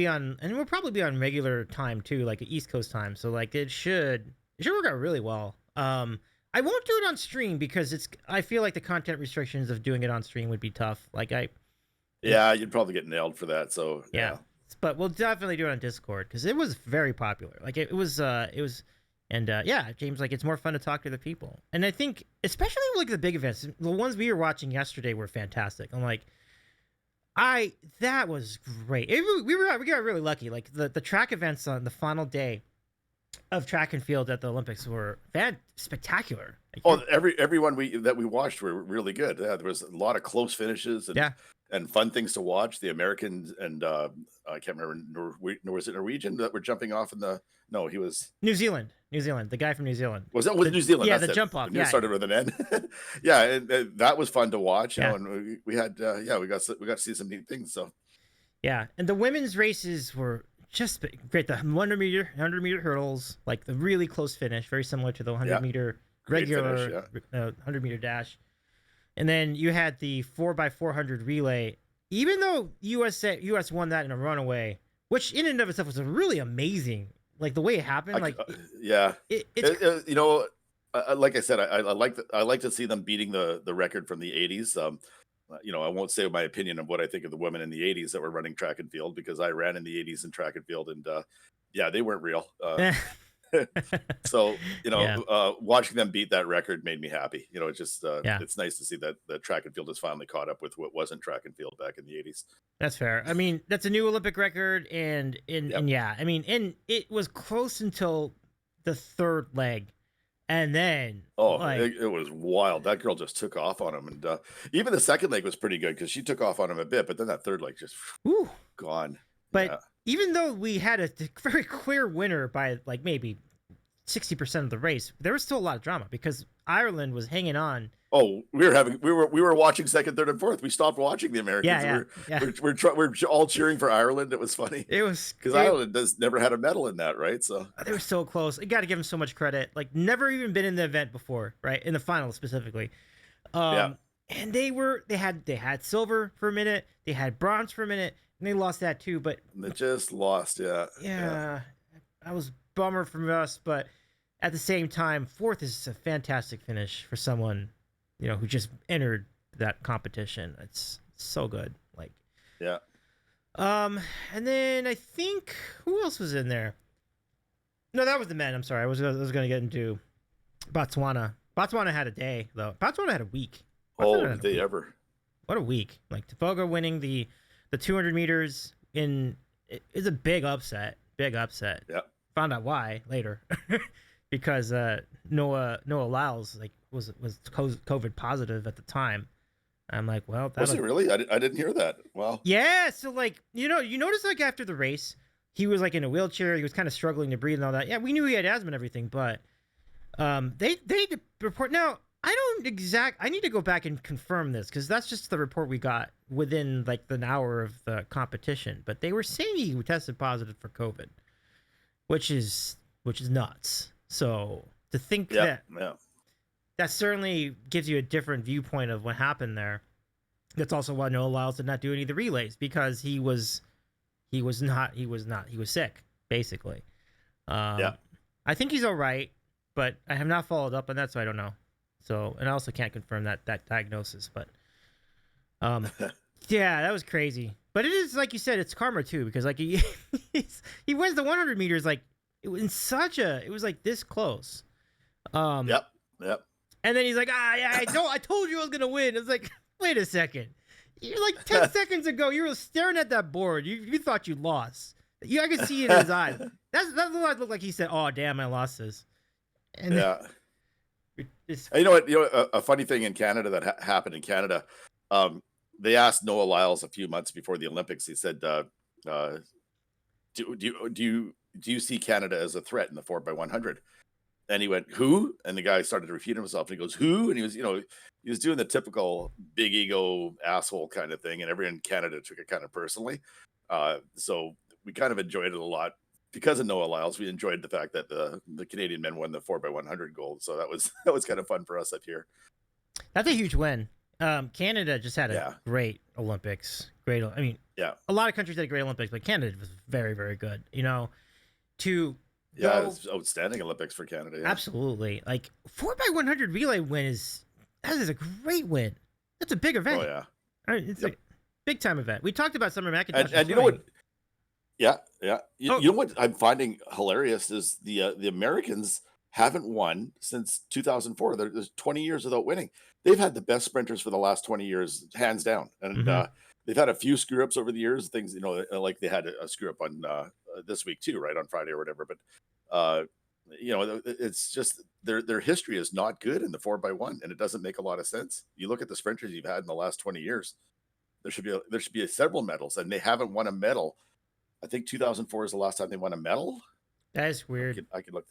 probably be on regular time too, like East Coast time. So like it should work out really well. I won't do it on stream because I feel like the content restrictions of doing it on stream would be tough. Like you'd probably get nailed for that. So yeah. But we'll definitely do it on Discord because it was very popular. Like it was. And James, like it's more fun to talk to the people, and I think especially like the big events, the ones we were watching yesterday were fantastic. I'm like, that was great. We got really lucky. Like the track events on the final day of track and field at the Olympics were spectacular. Like, everyone that we watched were really good. Yeah, there was a lot of close finishes and fun things to watch. The Americans and I can't remember, was it Norwegian that were jumping off in the? No, he was New Zealand. The guy from New Zealand. Was New Zealand? Yeah, That's the jump off. Yeah, started with an N. Yeah, and that was fun to watch. And we had we got to see some neat things. So yeah, and the women's races were just great. The 100 meter hurdles, like the really close finish, very similar to the 100 meter regular finish, 100 meter dash. And then you had the 4x400 relay. Even though US won that in a runaway, which in and of itself was a really amazing. Like the way it happened, like like I said, I like to see them beating the record from the 80s. I won't say my opinion of what I think of the women in the 80s that were running track and field because I ran in the 80s in track and field, and yeah, they weren't real. So, watching them beat that record made me happy. It's just, it's nice to see that the track and field has finally caught up with what wasn't track and field back in the 80s. That's fair. I mean, that's a new Olympic record, and yeah, I mean, and it was close until the third leg, and then it was wild. That girl just took off on him, and even the second leg was pretty good because she took off on him a bit, but then that third leg just gone. But even though we had a very clear winner by like maybe 60% of the race, there was still a lot of drama because Ireland was hanging on. Oh, we were watching second, third, and fourth. We stopped watching the Americans. We're all cheering for Ireland. It was funny. It was because Ireland never had a medal in that, right? So they were so close. You got to give them so much credit. Like never even been in the event before, right? In the final specifically. And they had silver for a minute. They had bronze for a minute, and they lost that too. But they just lost. Yeah. That was a bummer from us, but at the same time, fourth is a fantastic finish for someone, who just entered that competition. It's so good. Like, and then I think who else was in there? No, that was the men. I'm sorry. I was going to get into Botswana. Botswana had a day though. Botswana had a week. Did they ever? What a week. Like Tafoga winning the 200 meters is a big upset. Big upset. Yeah. Found out why later. Because Noah Lyles was COVID positive at the time. I'm like, well, was he really? I didn't hear that. Wow. Yeah, so you notice after the race, he was in a wheelchair. He was kind of struggling to breathe and all that. Yeah, we knew he had asthma and everything, but they report now. I need to go back and confirm this because that's just the report we got within an hour of the competition. But they were saying he tested positive for COVID, which is nuts. So to think that certainly gives you a different viewpoint of what happened there. That's also why Noah Lyles did not do any of the relays because he was sick basically. I think he's all right, but I have not followed up on that, so I don't know. So, and I also can't confirm that diagnosis, but yeah, that was crazy. But it is like you said, it's karma too, because he wins the 100 meters it was this close. Yep. And then he's like, I told you I was gonna win. It's like, wait a second. You're 10 seconds ago, you were staring at that board. You thought you lost. I could see it in his eyes. That's what it looked like. He said, "Oh damn, I lost this." And you know what? A funny thing in Canada that happened in Canada. They asked Noah Lyles a few months before the Olympics. He said, "Do you see Canada as a threat in the 4x100?" And he went, "Who?" And the guy started to repeat himself. And he goes, "Who?" And he was doing the typical big ego asshole kind of thing. And everyone in Canada took it kind of personally. So we kind of enjoyed it a lot because of Noah Lyles. We enjoyed the fact that the Canadian men won the 4x100 gold. So that was kind of fun for us up here. That's a huge win. Canada just had a great Olympics. A lot of countries had a great Olympics, but Canada was very, very good. It was outstanding Olympics for Canada. Yeah. Absolutely. 4x100 relay win that is a great win. That's a big event. Oh yeah. It's a big time event. We talked about Summer McIntosh. And you know what? Yeah. You know what I'm finding hilarious is the Americans haven't won since 2004. There's 20 years without winning. They've had the best sprinters for the last 20 years, hands down. And they've had a few screw ups over the years. Things, like they had a screw up on this week too, right, on Friday or whatever. But it's just their history is not good in the 4x1, and it doesn't make a lot of sense. You look at the sprinters you've had in the last 20 years. There should be several medals, and they haven't won a medal. I think 2004 is the last time they won a medal. That is weird. I could look.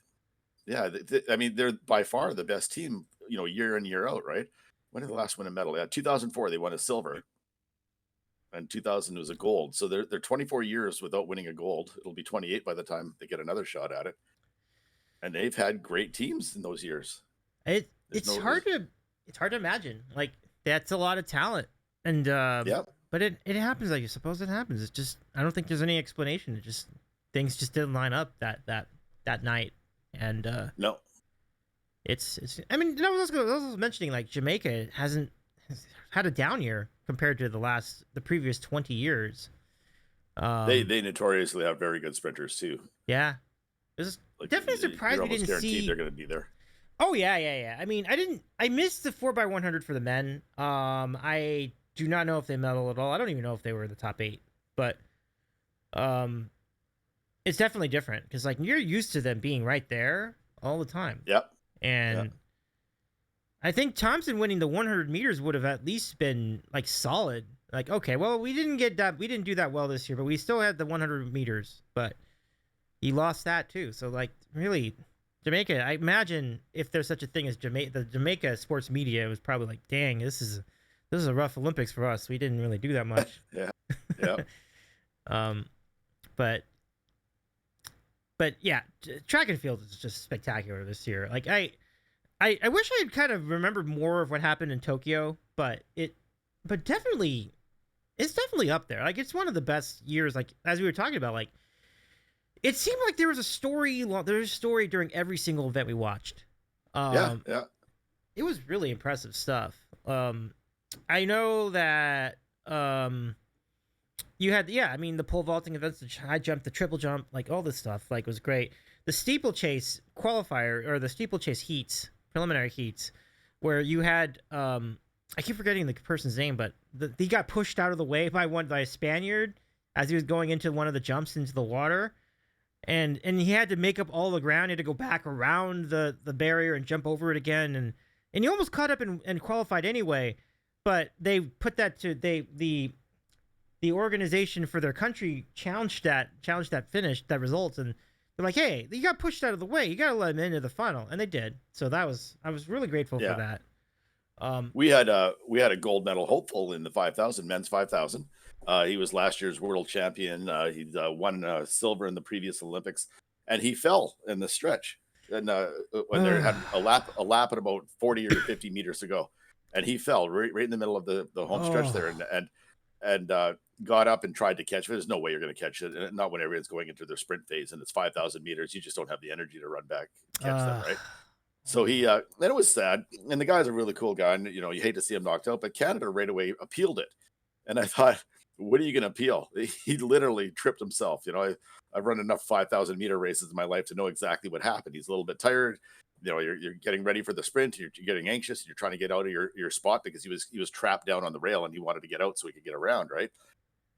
Yeah, I mean, they're by far the best team, year in, year out, right? When did the last win a medal? Yeah, 2004 they won a silver, and 2000 was a gold. So they're 24 years without winning a gold. It'll be 28 by the time they get another shot at it. And they've had great teams in those years. It's hard to imagine. That's a lot of talent, and but it happens like you suppose it happens. It's just I don't think there's any explanation. It just things just didn't line up that night. And no, it's. I mean, I was mentioning Jamaica has had a down year compared to the previous 20 years. They notoriously have very good sprinters too. Yeah, it was Like definitely surprised you're we almost didn't guaranteed see. they're going to be there. Oh yeah. I mean, I missed the 4x100 for the men. I do not know if they medal at all. I don't even know if they were in the top 8, but um, it's definitely different because like you're used to them being right there all the time. Yep. And I think Thompson winning the 100 meters would have at least been like solid. Like, okay, well, we didn't do that well this year, but we still had the 100 meters, but he lost that too. So like, really, Jamaica. I imagine if there's such a thing as the Jamaica sports media was probably like, dang, this is a rough Olympics for us. We didn't really do that much. Yeah. But yeah, track and field is just spectacular this year. Like I wish I had kind of remembered more of what happened in Tokyo, but definitely, it's definitely up there. Like it's one of the best years. Like as we were talking about, like it seemed like there was a story. There was a story during every single event we watched. Yeah. It was really impressive stuff. I know that you had I mean the pole vaulting events, the high jump, the triple jump, like all this stuff, like was great. The steeplechase qualifier or the steeplechase heats, preliminary heats, where you had I keep forgetting the person's name, but he got pushed out of the way by a Spaniard as he was going into one of the jumps into the water, and he had to make up all the ground. He had to go back around the barrier and jump over it again, and he almost caught up and qualified anyway, but they put that to the organization for their country challenged that result, and they're like, hey, you got pushed out of the way, you got to let him into the final, and they did. So I was really grateful for that. We had a gold medal hopeful in the 5,000 men's 5,000. He was last year's world champion. He won silver in the previous Olympics, and he fell in the stretch. And when they had a lap at about 40 or 50 meters to go, and he fell right in the middle of the home stretch there, and got up and tried to catch it. There's no way you're going to catch it, and not when everyone's going into their sprint phase and it's 5,000 meters. You just don't have the energy to run back and catch them, right? So he and it was sad. And the guy's a really cool guy, and you hate to see him knocked out, but Canada right away appealed it. And I thought, what are you going to appeal? He literally tripped himself. I've run enough 5,000 meter races in my life to know exactly what happened. He's a little bit tired. You're getting ready for the sprint. You're getting anxious. And you're trying to get out of your spot because he was trapped down on the rail and he wanted to get out so he could get around, right?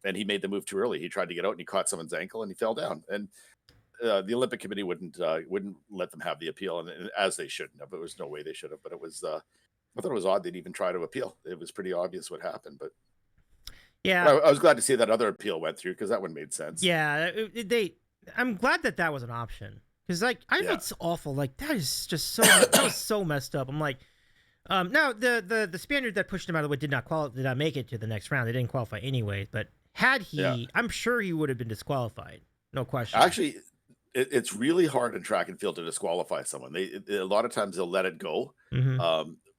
And he made the move too early. He tried to get out and he caught someone's ankle and he fell down. And the Olympic Committee wouldn't let them have the appeal, and as they shouldn't have. There was no way they should have. But it was I thought it was odd they'd even try to appeal. It was pretty obvious what happened. But yeah, I was glad to see that other appeal went through because that one made sense. Yeah, I'm glad that was an option because like it's awful. Like that is just so that was so messed up. I'm like, now the Spaniard that pushed him out of the way did not make it to the next round. They didn't qualify anyway. But had he, I'm sure he would have been disqualified. No question. Actually, it's really hard in track and field to disqualify someone. A lot of times they'll let it go,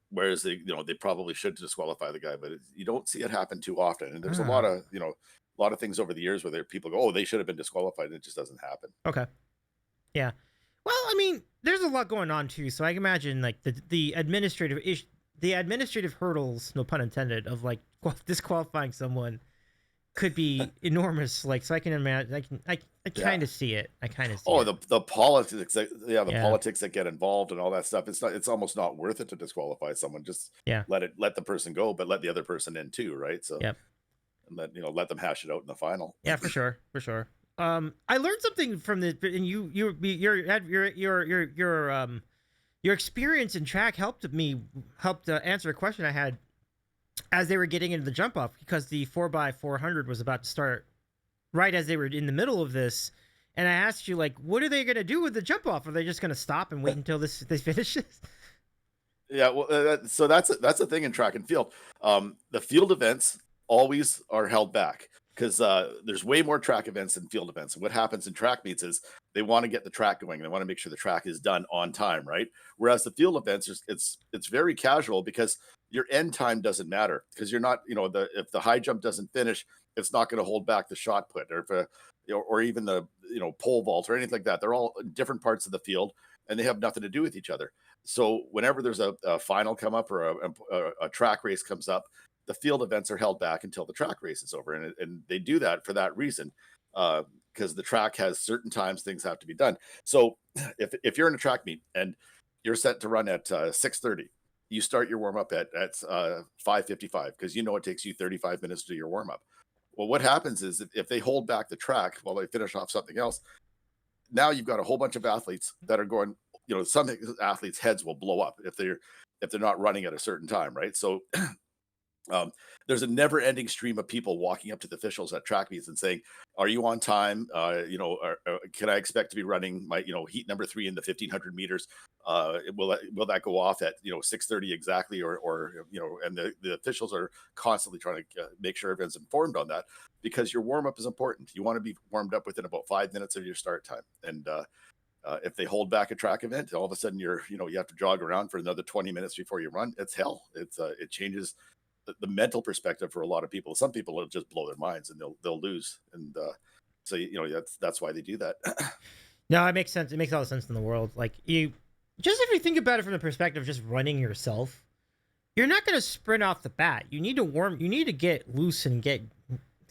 whereas they probably should disqualify the guy, but you don't see it happen too often. And there's a lot of things over the years where people go, oh, they should have been disqualified, and it just doesn't happen. Okay, yeah. Well, I mean, there's a lot going on too, so I can imagine like the administrative hurdles, no pun intended, of like disqualifying someone could be enormous. Like, so I can imagine. I kind of see it. I kind of see. Oh, the politics. Politics that get involved and all that stuff. It's almost not worth it to disqualify someone. Just let the person go, but let the other person in too, right? So and let them hash it out in the final. Yeah, for sure. I learned something from the and your experience in track helped answer a question I had as they were getting into the jump off, because the 4x400 was about to start right as they were in the middle of this. And I asked you, like, what are they going to do with the jump off? Are they just going to stop and wait until this finishes? Yeah, well, so that's the thing in track and field. The field events always are held back because there's way more track events than field events. And what happens in track meets is they want to get the track going. They want to make sure the track is done on time, right? Whereas the field events, it's very casual because your end time doesn't matter because you're not, if the high jump doesn't finish, it's not going to hold back the shot put, or if or even the pole vault or anything like that. They're all in different parts of the field and they have nothing to do with each other. So whenever there's a final come up or a track race comes up, the field events are held back until the track race is over, and they do that for that reason, because the track has certain times things have to be done. So if you're in a track meet and you're set to run at 6:30, you start your warm up at 5:55 because you know it takes you 35 minutes to do your warm up. Well, what happens is if they hold back the track while they finish off something else, now you've got a whole bunch of athletes that are going. Some athletes' heads will blow up if they're not running at a certain time, right? So there's a never-ending stream of people walking up to the officials at track meets and saying, "Are you on time? Can I expect to be running my heat number 3 in the 1500 meters? Will that go off at 6:30 exactly, or?" And the officials are constantly trying to make sure everyone's informed on that, because your warm-up is important. You want to be warmed up within about 5 minutes of your start time, and if they hold back a track event, all of a sudden you have to jog around for another 20 minutes before you run. It's hell. It changes the mental perspective for a lot of people. Some people will just blow their minds and they'll lose, and so that's why they do that. No, it makes sense. It makes all the sense in the world. Like, if you think about it from the perspective of just running yourself, you're not going to sprint off the bat. You need to get loose and get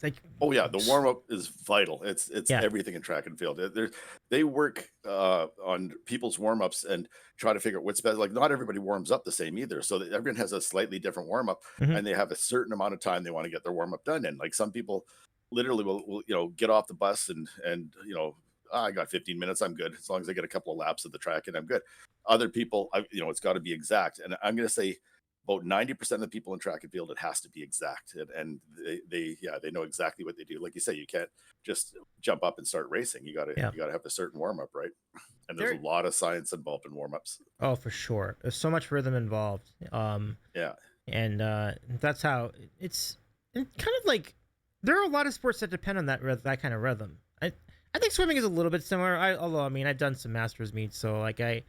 like. Oh yeah, the warm up is vital. It's everything in track and field. They work on people's warm ups and try to figure out what's best. Like, not everybody warms up the same either, so everyone has a slightly different warm up, and they have a certain amount of time they want to get their warm up done in. Like, some people literally will get off the bus and I got 15 minutes, I'm good, as long as I get a couple of laps of the track and I'm good. Other people, it's got to be exact, and I'm going to say about 90% of the people in track and field, it has to be exact, and they know exactly what they do. Like you say, you can't just jump up and start racing. You gotta have a certain warm up, right? And there's a lot of science involved in warm ups. Oh, for sure. There's so much rhythm involved. And that's how it's kind of like, there are a lot of sports that depend on that kind of rhythm. I think swimming is a little bit similar. Although I've done some masters meets, so like I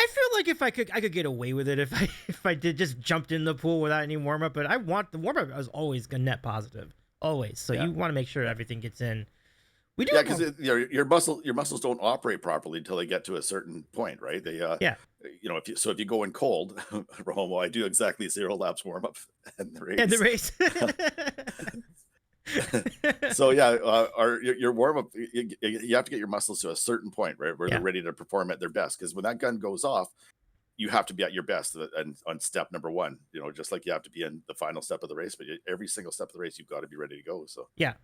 feel like if I could get away with it if I did just jumped in the pool without any warm up. But I want the warm up is always a net positive, always. So you want to make sure everything gets in. We do, because your muscles don't operate properly until they get to a certain point, right? They if you go in cold, Romo, I do exactly 0 laps warm up and the race. And the race. So your warm up, you have to get your muscles to a certain point, right, where they're ready to perform at their best. Because when that gun goes off, you have to be at your best and on step number 1. Just like you have to be in the final step of the race, but every single step of the race, you've got to be ready to go. So think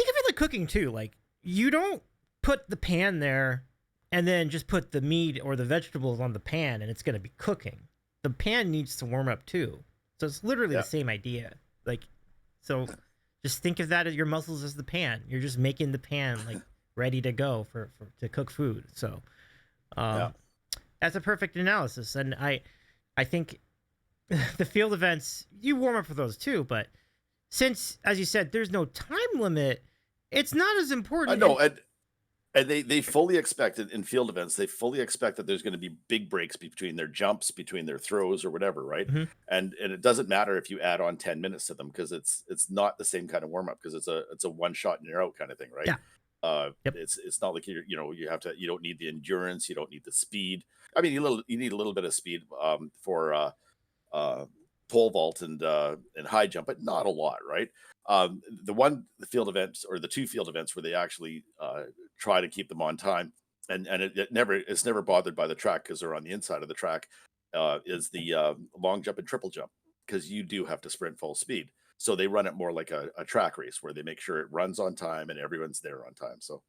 of it like cooking too. Like, you don't put the pan there and then just put the meat or the vegetables on the pan and it's going to be cooking. The pan needs to warm up too. So it's literally the same idea. Like, so just think of that as your muscles as the pan. You're just making the pan like ready to go to cook food. So that's a perfect analysis. And I think the field events, you warm up for those too, but since, as you said, there's no time limit, it's not as important. I know, and they fully expect it in field events. They fully expect that there's going to be big breaks between their jumps, between their throws, or whatever, right? Mm-hmm. And it doesn't matter if you add on 10 minutes to them, because it's not the same kind of warm up, because it's a one shot and you're out kind of thing, right? Yeah. It's not like you don't need the endurance, you don't need the speed. I mean, you need a little bit of speed for pole vault and high jump, but not a lot, right? The field events, or the 2 field events where they actually try to keep them on time, and it's never bothered by the track because they're on the inside of the track, is the long jump and triple jump, because you do have to sprint full speed. So they run it more like a track race where they make sure it runs on time and everyone's there on time. So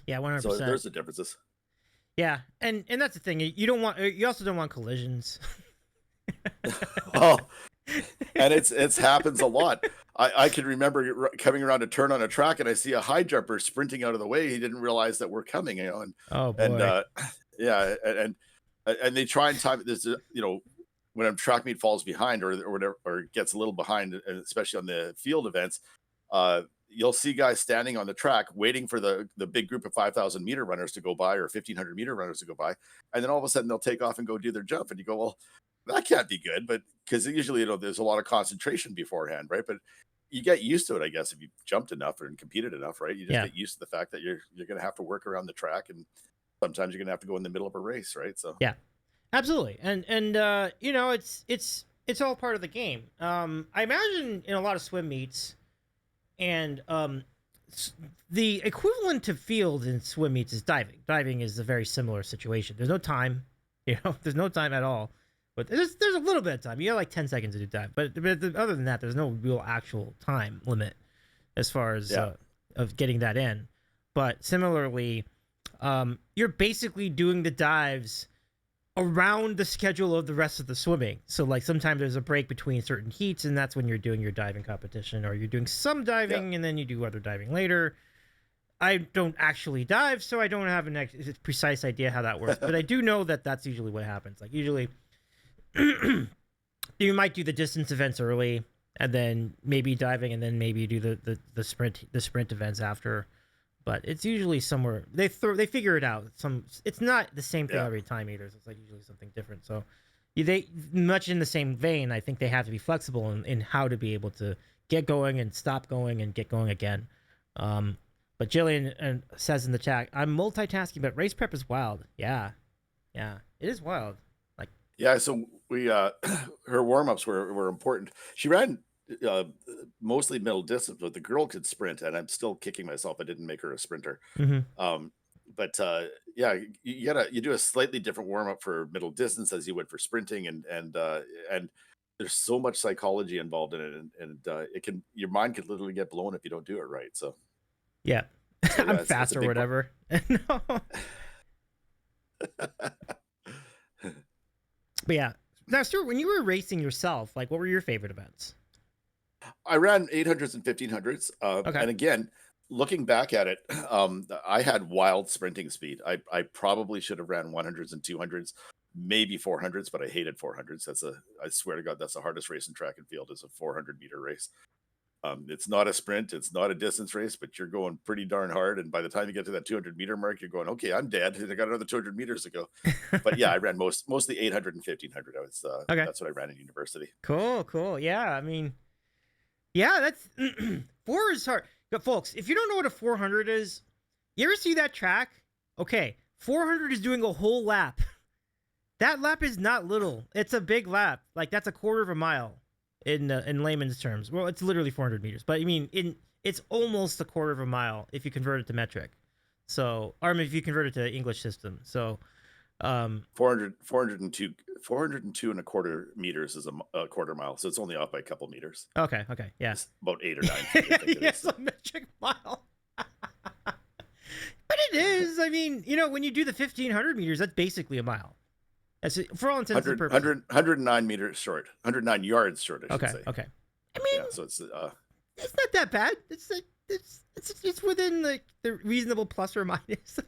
100%. So there's the differences. Yeah, and that's the thing. You also don't want collisions. Oh, and it's happens a lot. I can remember coming around a turn on a track and I see a high jumper sprinting out of the way. He didn't realize that we're coming, and oh boy. And they try and time this, when a track meet falls behind or whatever, or gets a little behind, and especially on the field events, you'll see guys standing on the track waiting for the big group of 5,000 meter runners to go by, or 1,500 meter runners to go by, and then all of a sudden they'll take off and go do their jump, and you go, well, that can't be good. But because usually there's a lot of concentration beforehand, right? But you get used to it, I guess, if you jumped enough and competed enough, right? You just get used to the fact that you're going to have to work around the track, and sometimes you're going to have to go in the middle of a race, right? So yeah, absolutely. And it's it's all part of the game. I imagine in a lot of swim meets, and the equivalent to field in swim meets is diving. Diving is a very similar situation. There's no time, there's no time at all. But there's a little bit of time. You have like 10 seconds to do dive. But other than that, there's no real actual time limit as far as of getting that in. But similarly, you're basically doing the dives around the schedule of the rest of the swimming. So like sometimes there's a break between certain heats, and that's when you're doing your diving competition, or you're doing some diving and then you do other diving later. I don't actually dive, so I don't have a precise idea how that works. But I do know that that's usually what happens. Like usually you might do the distance events early, and then maybe diving, and then maybe you do the sprint events after. But it's usually somewhere they figure it out. It's not the same thing every time either. So it's like usually something different. So they much in the same vein. I think they have to be flexible in how to be able to get going and stop going and get going again. But Jillian says in the chat, I'm multitasking, but race prep is wild. Yeah, it is wild. Like so we her warm-ups were important. She ran mostly middle distance, but the girl could sprint, and I'm still kicking myself I didn't make her a sprinter. But you do a slightly different warm-up for middle distance as you would for sprinting, and there's so much psychology involved in it, and your mind could literally get blown if you don't do it right. So I'm fast or whatever. No. But yeah, now Stuart, when you were racing yourself, like what were your favorite events? I ran 800s and 1500s. And again, looking back at it, I had wild sprinting speed. I probably should have ran 100s and 200s, maybe 400s, but I hated 400s. I swear to God, that's the hardest race in track and field, is a 400-meter race. It's not a sprint, it's not a distance race, but you're going pretty darn hard. And by the time you get to that 200-meter mark, you're going, okay, I'm dead. I got another 200 meters to go. But yeah, I ran mostly 800 and 1500. That's what I ran in university. Cool. Yeah, I mean, that's 4 is hard. But folks, if you don't know what a 400 is, you ever see that track? Okay, 400 is doing a whole lap. That lap is not little. It's a big lap. Like that's a quarter of a mile in layman's terms. Well, it's literally 400 meters, but I mean, it's almost a quarter of a mile if you convert it to metric. So, or if you convert it to English system. So, 402 and a quarter meters is a quarter mile, so it's only off by a couple meters. Okay, yeah, it's about 8 or 9 feet, I think yes, a metric mile. But it is. I mean, when you do the 1500 meters, that's basically a mile. That's for all intents and purposes. 109 meters short, 109 yards short, I should say. Okay. I mean, so it's not that bad. It's within like the reasonable plus or minus.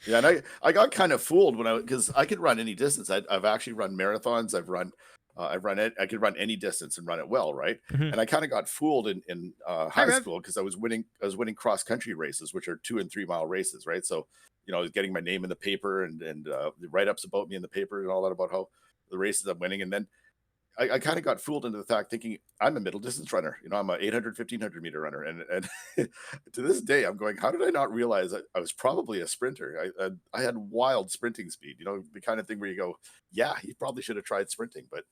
Yeah, and I got kind of fooled because I could run any distance. I've actually run marathons. I could run any distance and run it well, right? And I kind of got fooled in high school because I was winning cross country races, which are 2 and 3 mile races, right? So I was getting my name in the paper and the write-ups about me in the paper and all that about how the races I'm winning. And then I kind of got fooled into the fact thinking I'm a middle distance runner. I'm a 800, 1500 meter runner. And to this day, I'm going, how did I not realize I was probably a sprinter? I had wild sprinting speed, the kind of thing where you go, yeah, you probably should have tried sprinting, but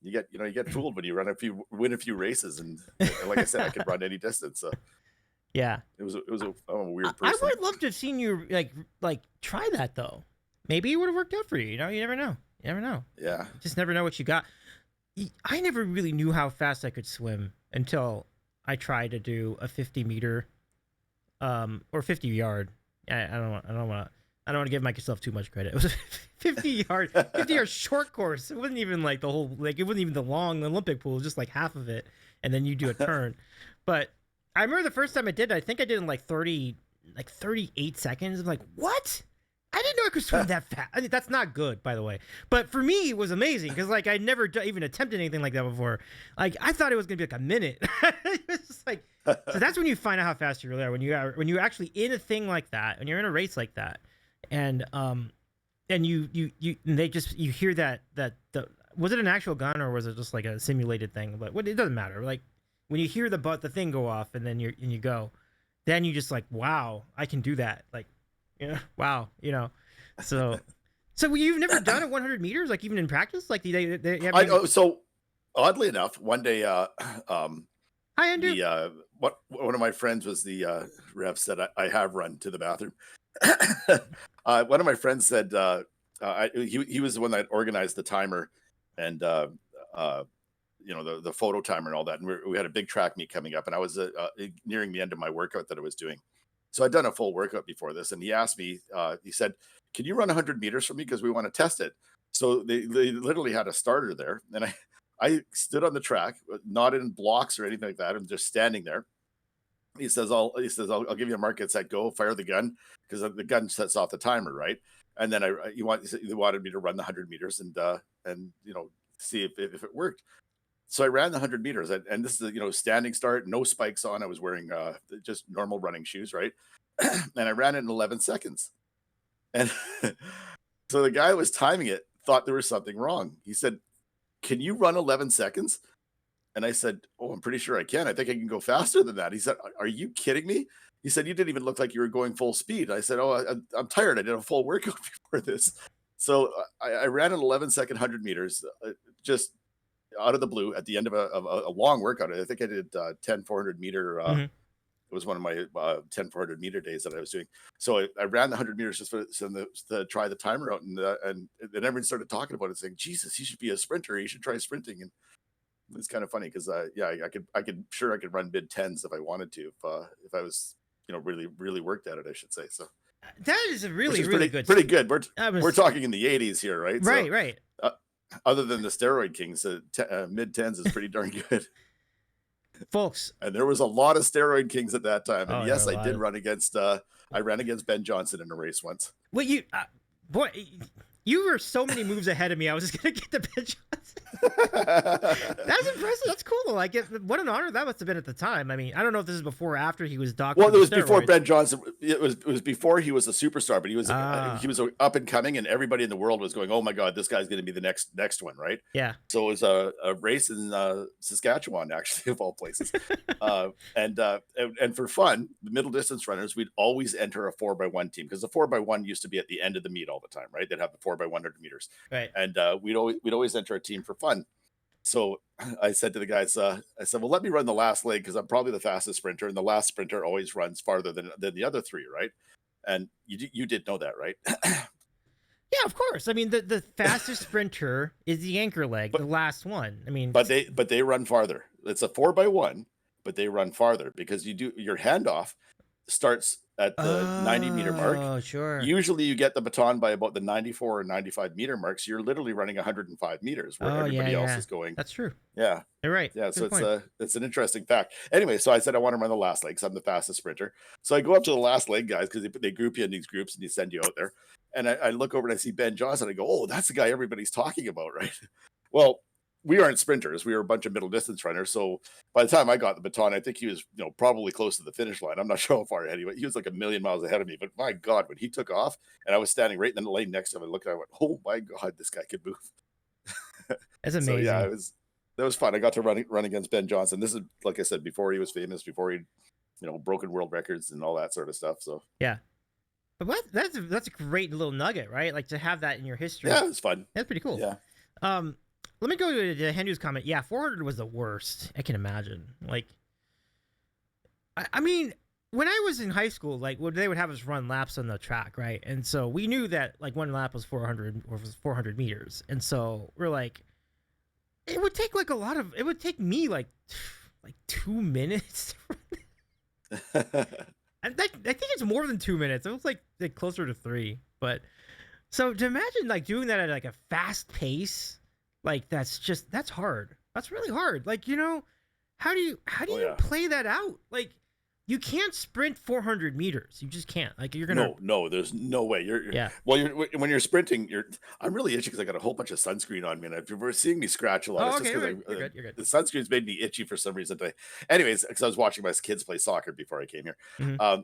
you get fooled when you win a few races. And like I said, I could run any distance. So. Yeah, it was a weird person. I would love to have seen you like try that though. Maybe it would have worked out for you. You never know. Yeah, you just never know what you got. I never really knew how fast I could swim until I tried to do a 50 meter, or 50 yard. I don't want to give myself too much credit. It was a 50 yard short course. It wasn't even like the whole it wasn't even the long Olympic pool. It was just like half of it, and then you do a turn, but. I remember the first time I did it, I think I did in like 38 seconds. I'm like, what? I didn't know I could swim that fast. I mean, that's not good, by the way. But for me, it was amazing because like I'd never even attempted anything like that before. Like I thought it was gonna be like a minute. It was just like, so that's when you find out how fast you really are when you're actually in a thing like that, when you're in a race like that, and you hear that was it an actual gun or was it just like a simulated thing? But it doesn't matter. Like. When you hear the thing go off and then you go, then you just like, wow, I can do that. Like, wow, So So you've never done a 100 meters, like even in practice? Like So oddly enough, one day, Hi, Andrew. one of my friends was the ref said I have run to the bathroom. One of my friends said he was the one that organized the timer and the photo timer and all that. And we had a big track meet coming up, and I was nearing the end of my workout that I was doing. So I'd done a full workout before this, and he asked me, he said, "Can you run 100 meters for me? Because we want to test it." So they literally had a starter there, and I stood on the track, not in blocks or anything like that. I'm just standing there. He says, I'll give you a mark, get set, go, fire the gun, because the gun sets off the timer, right? And then he wanted me to run the 100 meters and see if it worked. So I ran the 100 meters, and this is standing start, no spikes on. I was wearing just normal running shoes, right? And I ran it in 11 seconds. And so the guy who was timing it thought there was something wrong. He said, "Can you run 11 seconds?" And I said, "Oh, I'm pretty sure I can. I think I can go faster than that." He said, "Are you kidding me?" He said, "You didn't even look like you were going full speed." I said, "Oh, I'm tired. I did a full workout before this." So I ran an 11-second 100 meters just out of the blue at the end of a long workout. I think I did 10 400 meter. It was one of my 10 400 meter days that I was doing. So I ran the 100 meters just to try the timer out, and then everyone started talking about it, saying, "Jesus, he should be a sprinter. He should try sprinting." And it's kind of funny because I could run mid tens if I wanted to, if I was really really worked at it, I should say. So that is a really pretty good. We're talking in the 80s here, right? Right, so, right. Other than the steroid kings, mid tens is pretty darn good, folks. And there was a lot of steroid kings at that time. And yes, I did run against. I ran against Ben Johnson in a race once. Well, you were so many moves ahead of me. I was just gonna get the Ben Johnson. That's impressive. That's cool. Like, what an honor that must have been at the time. I mean, I don't know if this is before or after he was doctored. Well, it was before Ben Johnson. It was before he was a superstar, but he was up and coming, and everybody in the world was going, "Oh my God, this guy's going to be the next one," right? Yeah. So it was a race in Saskatchewan, actually, of all places. And for fun, the middle distance runners, we'd always enter a 4x1 team, because the 4x1 used to be at the end of the meet all the time, right? They'd have the 4x100 meters, right? And we'd always enter a team for fun. So I said to the guys, I said, "Well, let me run the last leg, because I'm probably the fastest sprinter, and the last sprinter always runs farther than the other three, right?" And you did know that, right? Yeah, of course. I mean, the fastest sprinter is the anchor leg, the last one. I mean, but they run farther. It's a 4x1, but they run farther, because you do your handoff starts at the 90-meter mark. Oh, sure. Usually you get the baton by about the 94 or 95-meter mark. So you're literally running 105 meters where everybody else is going. That's true. Yeah. You're right. Yeah. So it's an interesting fact. Anyway, so I said I want to run the last leg because I'm the fastest sprinter. So I go up to the last leg, guys, because they group you in these groups and they send you out there. And I look over and I see Ben Johnson. I go, "Oh, that's the guy everybody's talking about, right?" Well, we aren't sprinters. We were a bunch of middle distance runners. So by the time I got the baton, I think he was, probably close to the finish line. I'm not sure how far ahead he was like a million miles ahead of me. But my God, when he took off and I was standing right in the lane next to him, and looked at him, I went, "Oh my God, this guy could move." That's amazing. So yeah, that was fun. I got to run against Ben Johnson. This is, like I said, before he was famous, before he, broken world records and all that sort of stuff. So yeah. But that's a great little nugget, right? Like, to have that in your history. Yeah, it's fun. That's pretty cool. Yeah. Let me go to the Hindu's comment. Yeah, 400 was the worst. I can imagine. Like, I mean, when I was in high school, like, they would have us run laps on the track, right? And so we knew that, like, one lap was 400 or was 400 meters. And so we're like, it would take it would take me like 2 minutes. I think it's more than 2 minutes. It was like closer to 3. But so to imagine like doing that at like a fast pace, like that's hard. That's really hard. Like, how do you play that out? Like, you can't sprint 400 meters. You just can't. Like, you're gonna. No, there's no way. Well, when you're sprinting, I'm really itchy because I got a whole bunch of sunscreen on me, and if you're seeing me scratch a lot, it's just because you're good. The sunscreen's made me itchy for some reason today. Anyways, because I was watching my kids play soccer before I came here. Mm-hmm.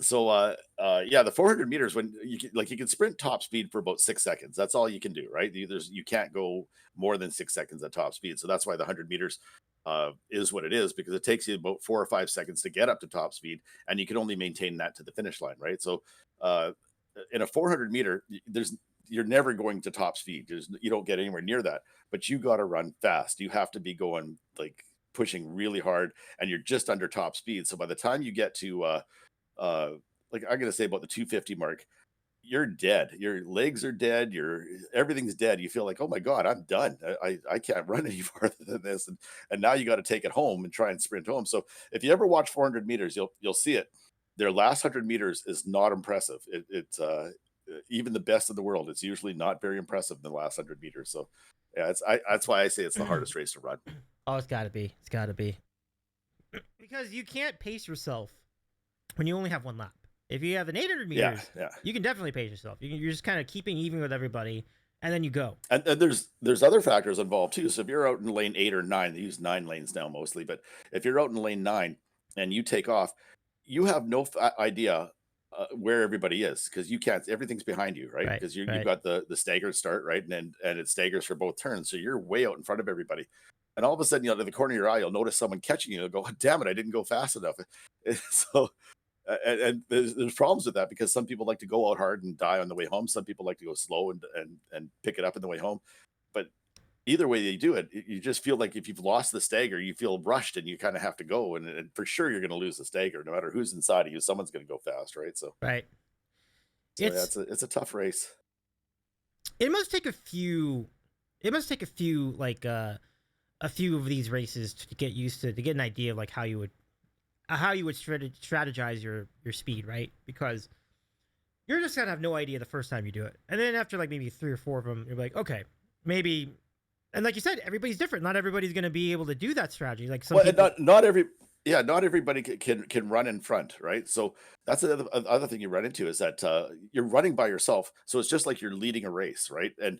The 400 meters, when you can sprint top speed for about 6 seconds. That's all you can do, right? You can't go more than 6 seconds at top speed. So that's why the 100 meters is what it is, because it takes you about 4 or 5 seconds to get up to top speed, and you can only maintain that to the finish line, right? So in a 400 meter, you're never going to top speed. You don't get anywhere near that, but you got to run fast. You have to be going like pushing really hard, and you're just under top speed. So by the time you get to like I'm gonna say about the 250 mark, you're dead. Your legs are dead. Everything's dead. You feel like, oh my God, I'm done. I can't run any farther than this. And now you got to take it home and try and sprint home. So if you ever watch 400 meters, you'll see it. Their last 100 meters is not impressive. It's even the best in the world. It's usually not very impressive in the last 100 meters. So yeah, that's why I say it's the hardest race to run. Oh, it's got to be. It's got to be. Because you can't pace yourself when you only have one lap. If you have an 800 meters, you can definitely pace yourself. You're just kind of keeping even with everybody, and then you go. And there's other factors involved too. So if you're out in lane 8 or 9, they use 9 lanes now mostly, but if you're out in lane 9 and you take off, you have no idea where everybody is, because you can't. Everything's behind you, right? Because you've got the staggered start, right, and it staggers for both turns, so you're way out in front of everybody. And all of a sudden, in the corner of your eye, you'll notice someone catching you. You'll go, oh, damn it, I didn't go fast enough. So. And there's problems with that, because some people like to go out hard and die on the way home. Some people like to go slow and pick it up on the way home. But either way you do it, you just feel like if you've lost the stagger, you feel rushed and you kind of have to go. And for sure, you're going to lose the stagger. No matter who's inside of you, someone's going to go fast, right? So it's a tough race. It must take a few. It must take a few a few of these races to get used to get an idea of like how you would strategize your speed, right? Because you're just gonna have no idea the first time you do it, and then after like maybe 3 or 4 of them, you're like, okay, maybe. And like you said, everybody's different. Not everybody's gonna be able to do that strategy. Like some people... not everybody can run in front, right? So that's the other thing you run into is that you're running by yourself, so it's just like you're leading a race, right? And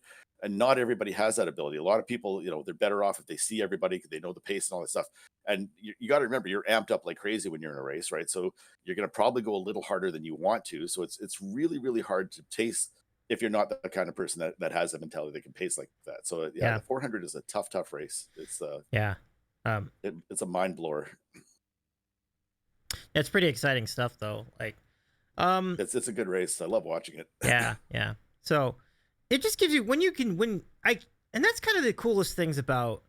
not everybody has that ability. A lot of people, they're better off if they see everybody, they know the pace and all that stuff. And you got to remember, you're amped up like crazy when you're in a race, right? So you're going to probably go a little harder than you want to. So it's really, really hard to pace if you're not the kind of person that has a mentality that can pace like that. So the 400 is a tough race. It's it's a mind blower. It's pretty exciting stuff though. Like, it's a good race. I love watching it. Yeah. So it just gives you and that's kind of the coolest things about.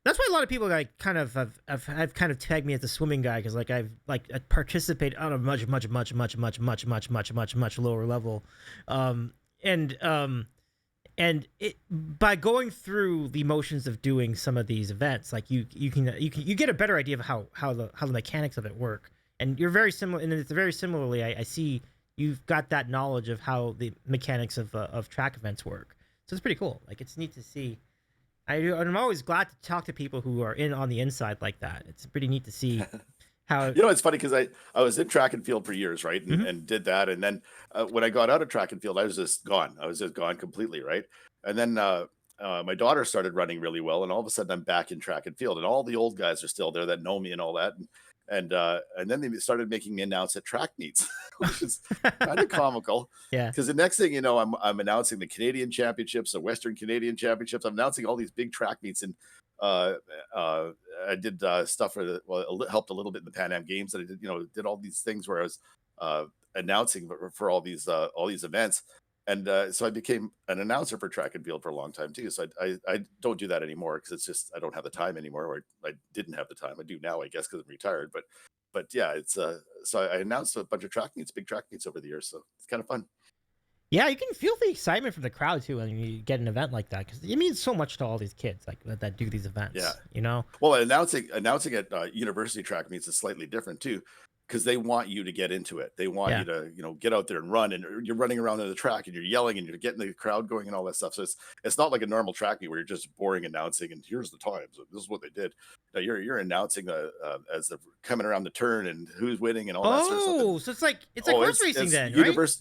That's why a lot of people like kind of have kind of tagged me as the swimming guy, because I participate on a much lower level, and it by going through the motions of doing some of these events, like you get a better idea of how the mechanics of it work, and you're very similar, and it's very similarly I see you've got that knowledge of how the mechanics of track events work, so it's pretty cool. Like, it's neat to see. I'm always glad to talk to people who are on the inside like that. It's pretty neat to see how. It's funny because I was in track and field for years, right, and did that, and then when I got out of track and field, I was just gone. I was just gone completely, right, and then my daughter started running really well, and all of a sudden I'm back in track and field, and all the old guys are still there that know me and all that, and then they started making me announce at track meets, which is kind of comical. Yeah. Because the next thing you know, I'm announcing the Canadian Championships, the Western Canadian Championships. I'm announcing all these big track meets, and I did stuff helped a little bit in the Pan Am Games. That I did all these things where I was announcing for all these events. And so I became an announcer for track and field for a long time too. So I don't do that anymore, because it's just I don't have the time anymore. Or I didn't have the time. I do now, I guess, because I'm retired. But yeah, it's so I announced a bunch of track meets, big track meets over the years. So it's kind of fun. Yeah, you can feel the excitement from the crowd too when you get an event like that, because it means so much to all these kids like that do these events. Yeah, Well, announcing at university track meets is slightly different too, because they want you to get into it. They want you to get out there and run, and you're running around on the track and you're yelling and you're getting the crowd going and all that stuff. So it's not like a normal track meet where you're just boring announcing and here's the times. This is what they did. No, you're announcing as they're coming around the turn and who's winning and all that sort of stuff. Oh, so it's like horse racing then, right?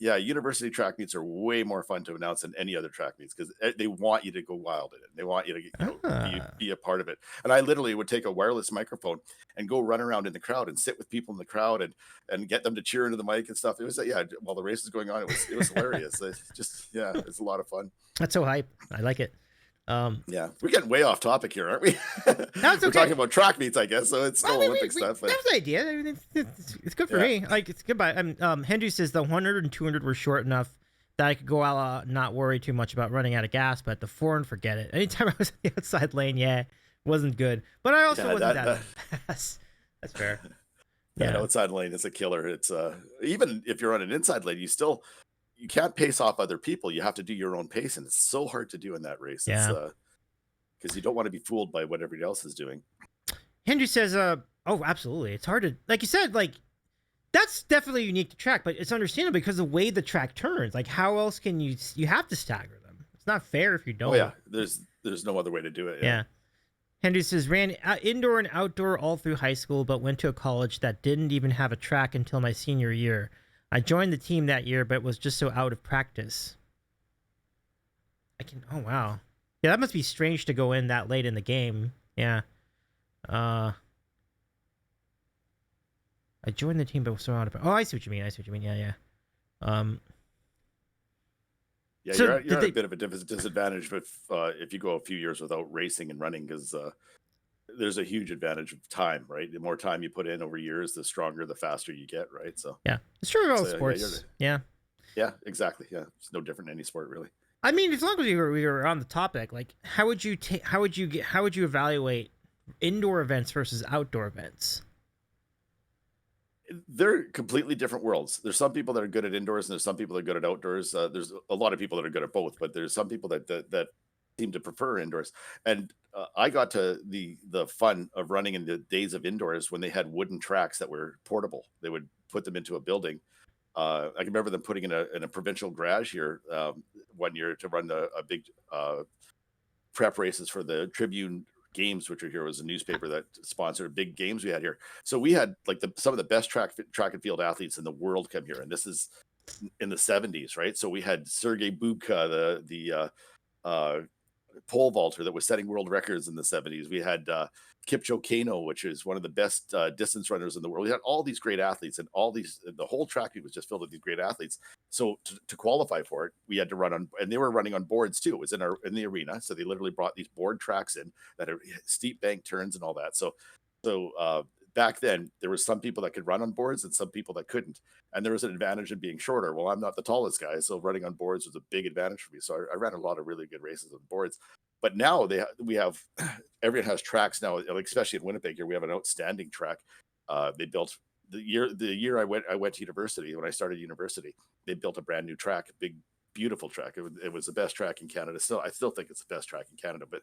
Yeah. University track meets are way more fun to announce than any other track meets, because they want you to go wild in it. They want you to be a part of it. And I literally would take a wireless microphone and go run around in the crowd and sit with people in the crowd and get them to cheer into the mic and stuff. It was while the race was going on, it was hilarious. It's a lot of fun. That's so hype. I like it. Yeah, we're getting way off topic here, aren't we? That's okay. We're talking about track meets, I guess. So it's still Olympic stuff. That was the idea. I mean, it's good for me. Like, it's good. Henry says the 100 and 200 were short enough that I could go out, not worry too much about running out of gas. But at the foreign, forget it. Anytime I was in the outside lane, yeah, wasn't good. But I also wasn't that fast. That's fair. That outside lane is a killer. It's even if you're on an inside lane, you can't pace off other people. You have to do your own pace, and it's so hard to do in that race. Yeah. It's because you don't want to be fooled by what everybody else is doing. Henry says, oh, absolutely. It's hard to, like you said, like, that's definitely unique to track, but it's understandable because the way the track turns. Like, how else can you have to stagger them? It's not fair if you don't. Oh, yeah. There's no other way to do it. Yeah. Henry says, ran indoor and outdoor all through high school, but went to a college that didn't even have a track until my senior year. I joined the team that year, but was just so out of practice. Oh, wow. Yeah, that must be strange to go in that late in the game. Yeah. I joined the team, but was so out of. Oh, I see what you mean. Yeah. Yeah, So you're at a bit of a disadvantage if you go a few years without racing and running, because there's a huge advantage of time, right? The more time you put in over years, the stronger, the faster you get, right? So yeah, it's true about sports. Yeah, exactly. Yeah, it's no different in any sport, really. I mean, as long as we were on the topic, like, how would you evaluate indoor events versus outdoor events? They're completely different worlds. There's some people that are good at indoors, and there's some people that are good at outdoors. There's a lot of people that are good at both, but there's some people that seem to prefer indoors. And I got to the fun of running in the days of indoors when they had wooden tracks that were portable. They would put them into a building. I can remember them putting in a provincial garage here one year to run a big prep races for the Tribune Games, which are here, was a newspaper that sponsored big games we had here. So we had like some of the best track and field athletes in the world come here, and this is in the 70s, right? So we had Sergei Bubka, the pole vaulter that was setting world records in the 70s. We had Kipcho Kano, which is one of the best distance runners in the world. We had all these great athletes, and the whole track meet was just filled with these great athletes. So to qualify for it, we had to run on, and they were running on boards too. It was in the arena, so they literally brought these board tracks in that are steep bank turns and all that. So back then there were some people that could run on boards and some people that couldn't, and there was an advantage in being shorter. Well, I'm not the tallest guy, so running on boards was a big advantage for me. So I ran a lot of really good races on boards. But now we have everyone has tracks now, like especially in Winnipeg here. We have an outstanding track. They built the year I went to university. When I started university, they built a brand new track, a big, beautiful track. It was the best track in Canada. I still think it's the best track in Canada. But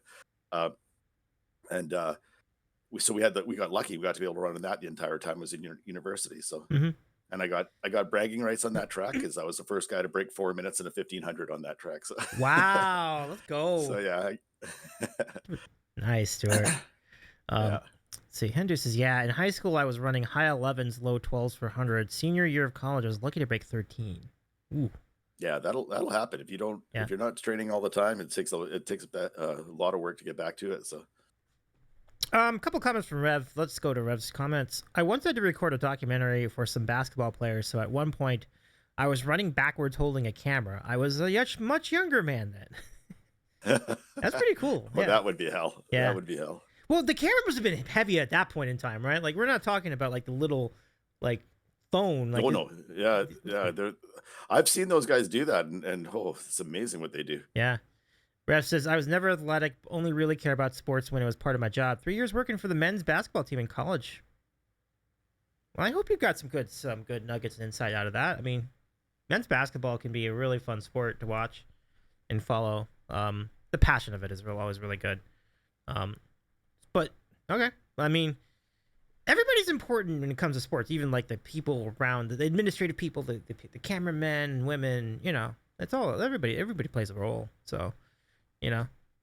we got lucky. We got to be able to run on that the entire time I was in university. So. Mm-hmm. And I got bragging rights on that track because I was the first guy to break 4 minutes in a 1500 on that track. So wow, let's go. So yeah. Nice, Stuart. Yeah. See, Hendry says, yeah, in high school I was running high 11s, low 12s for 100. Senior year of college, I was lucky to break 13. Ooh. Yeah, that'll happen if you're not training all the time. It takes a lot of work to get back to it. So. Couple comments from Rev. Let's go to Rev's comments. I once had to record a documentary for some basketball players, so at one point, I was running backwards holding a camera. I was a much younger man then. That's pretty cool. Well, that would be hell. Yeah. That would be hell. Well, the camera must have been heavy at that point in time, right? Like, we're not talking about, like, the little, like, phone. Like, no. Yeah. I've seen those guys do that, and it's amazing what they do. Yeah. Ref says, I was never athletic, only really care about sports when it was part of my job. 3 years working for the men's basketball team in college. Well, I hope you got some good nuggets and insight out of that. I mean, men's basketball can be a really fun sport to watch and follow. The passion of it is always really good. But, okay. I mean, everybody's important when it comes to sports, even like the people around, the administrative people, the cameramen and women, it's all, everybody plays a role, so...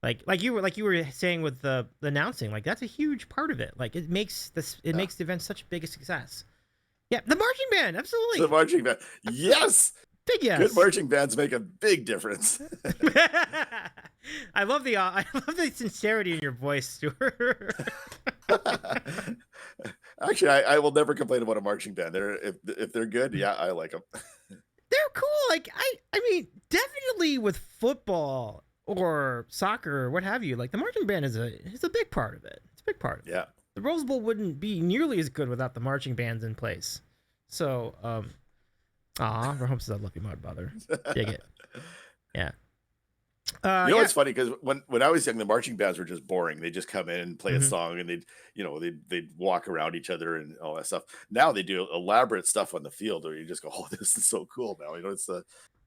like you were saying with the announcing, like that's a huge part of it. Like it makes the event such a big success. Yeah, the marching band, absolutely. The marching band, yes, big yes. Good marching bands make a big difference. I love the sincerity in your voice, Stuart. Actually, I will never complain about a marching band. If they're good, yeah, I like them. They're cool. Like I mean, definitely with football or soccer or what have you, like the marching band is a big part of it. It's a big part of it. Yeah. The Rose Bowl wouldn't be nearly as good without the marching bands in place. So, Verhome says, I love you, Mud Brother. Dig it. Yeah. It's funny because when I was young, the marching bands were just boring. They just come in and play a song, and they'd walk around each other and all that stuff. Now they do elaborate stuff on the field, where you just go, "Oh, this is so cool!" Now it's a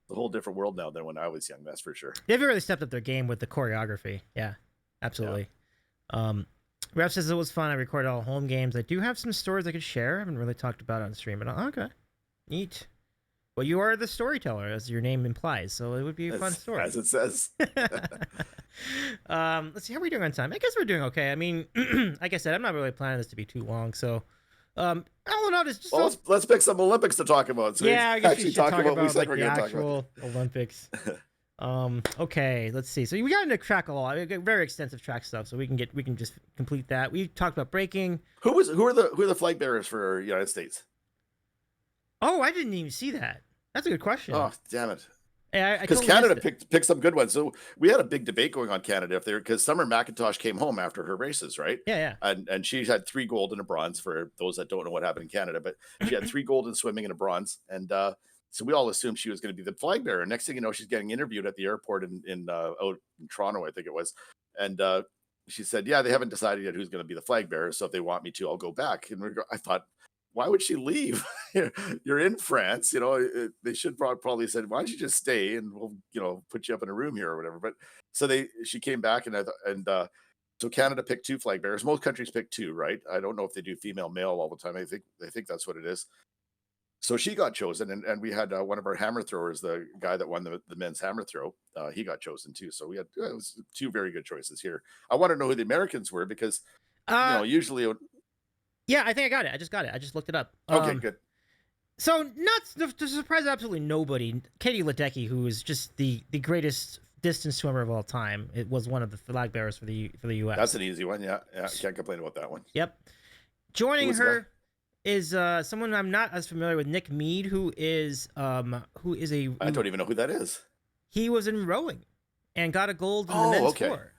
whole different world now than when I was young. That's for sure. They've really stepped up their game with the choreography. Yeah, absolutely. Yeah. Ref says it was fun. I recorded all home games. I do have some stories I could share. I haven't really talked about it on stream, but okay, neat. Well, you are the storyteller, as your name implies, so it would be a fun story. As it says. Let's see, how are we doing on time? I guess we're doing okay. I mean, like I said, I'm not really planning this to be too long, so all in all, just let's pick some Olympics to talk about. So yeah, I guess we should talk about the actual Olympics. Okay, let's see. So we got into track a lot. We got very extensive track stuff, so we can just complete that. We talked about breaking. Who are the flag bearers for United States? Oh, I didn't even see that. That's a good question. Oh, damn it. Because Canada picked some good ones. So we had a big debate going on Canada if they're, because Summer McIntosh came home after her races, right? Yeah. And she had 3 gold and a bronze, for those that don't know what happened in Canada, but she had 3 gold in swimming and a bronze. And so we all assumed she was going to be the flag bearer. Next thing you know, she's getting interviewed at the airport in out in Toronto, I think it was. And she said, yeah, they haven't decided yet who's going to be the flag bearer. So if they want me to, I'll go back. And I thought, why would she leave? You're in France, they should probably said, why don't you just stay and we'll, put you up in a room here or whatever. But so she came back and so Canada picked 2 flag bearers. Most countries pick 2, right? I don't know if they do female, male all the time. I think that's what it is. So she got chosen, and we had one of our hammer throwers, the guy that won the men's hammer throw. He got chosen too. So we had it was 2 very good choices here. I want to know who the Americans were because usually. Yeah, I think I got it. I just got it. I just looked it up. Okay, good. So, not to surprise absolutely nobody, Katie Ledecky, who is just the greatest distance swimmer of all time, it was one of the flag bearers for the U.S. That's an easy one. Yeah. Can't complain about that one. Yep. Joining her is someone I'm not as familiar with, Nick Mead, who is I don't even know who that is. He was in rowing and got a gold in the men's 4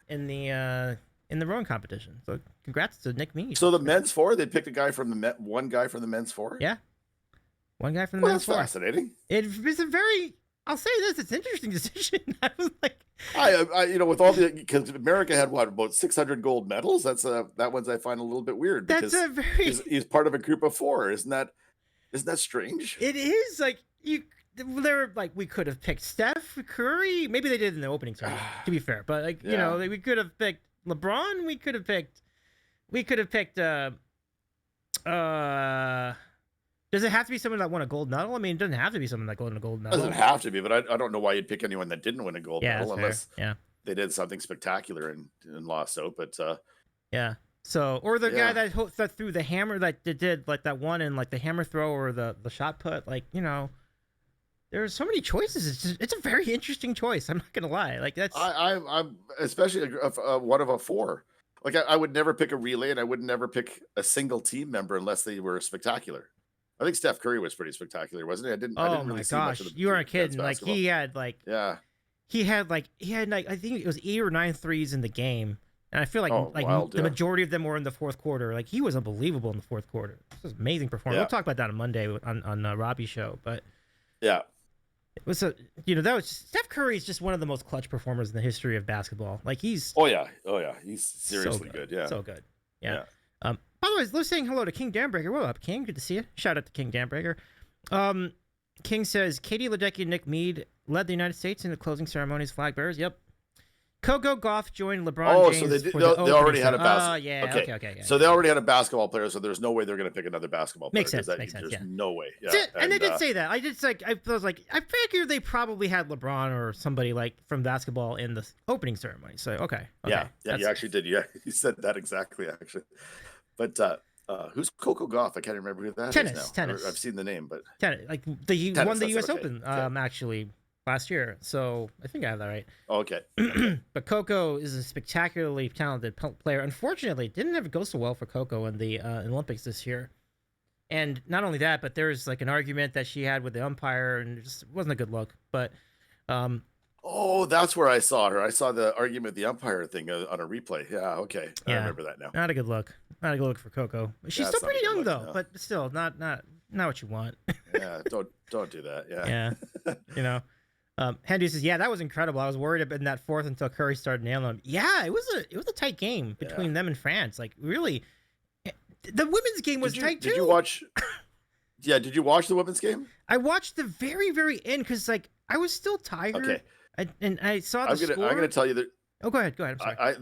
in the rowing competition. So congrats to Nick Mead. So the men's 4, they picked one guy from the men's 4? Yeah. One guy from the men's 4. That's fascinating. It's a very, I'll say this, it's an interesting decision. I was like, with all because America had about 600 gold medals. That one's I find a little bit weird because he's part of a group of 4. Isn't that strange? It is. Like we could have picked Steph Curry. Maybe they did in the opening ceremony, to be fair. But we could have picked LeBron. We could have picked. Does it have to be someone that won a gold medal? I mean, it doesn't have to be someone that won a gold medal. It doesn't have to be, but I don't know why you'd pick anyone that didn't win a gold medal unless they did something spectacular and lost out. But yeah. So, or the guy that threw the hammer that did like that one in like the hammer throw or the shot put, there's so many choices. It's a very interesting choice. I'm not gonna lie. Like that's I'm especially one of a 4. Like I would never pick a relay, and I would never pick a single team member unless they were spectacular. I think Steph Curry was pretty spectacular, wasn't he? I didn't really see much of the you weren't kidding. Like he had I think it was 8 or 9 threes in the game, and I feel like the majority of them were in the fourth quarter. Like he was unbelievable in the fourth quarter. This was amazing performance. We'll talk about that on Monday on Robbie's show, but yeah. It was Steph Curry is just one of the most clutch performers in the history of basketball. Like he's he's seriously so good. Yeah, so good. Yeah. By the way, let's saying hello to King Danbreaker. What up, King? Good to see you. Shout out to King Danbreaker. King says Katie Ledecky and Nick Mead led the United States in the closing ceremonies flag bearers. Yep. Coco Gauff joined LeBron James. So they already had a basketball. Okay. So they already had a basketball player. So there's no way they're going to pick another basketball player. Makes sense. There's no way. Yeah. And they did say that. I figured they probably had LeBron or somebody like from basketball in the opening ceremony. So okay. Yeah, you actually did. Yeah, you said that exactly. Actually, but who's Coco Gauff? I can't remember who that is now. Tennis. I've seen the name, but tennis. Like he won the U.S. Open actually last year. So I think I have that right. Okay. But Coco is a spectacularly talented player. Unfortunately, it didn't ever go so well for Coco in the Olympics this year. And not only that, but there's like an argument that she had with the umpire, and it just wasn't a good look. But that's where I saw her. I saw the argument with the umpire thing on a replay. Yeah, okay. I remember that now. Not a good look. Not a good look for Coco. She's still pretty young though, but still not what you want. Yeah, don't do that. Yeah. Yeah. Henry says, "Yeah, that was incredible. I was worried about in that fourth until Curry started nailing them. Yeah, it was a tight game between them and France. Like really, the women's game was tight too. Did you watch? Yeah, did you watch the women's game? I watched the very very end because like I was still tired. Okay, and I saw the score. I'm gonna tell you that. Oh, go ahead. I'm sorry.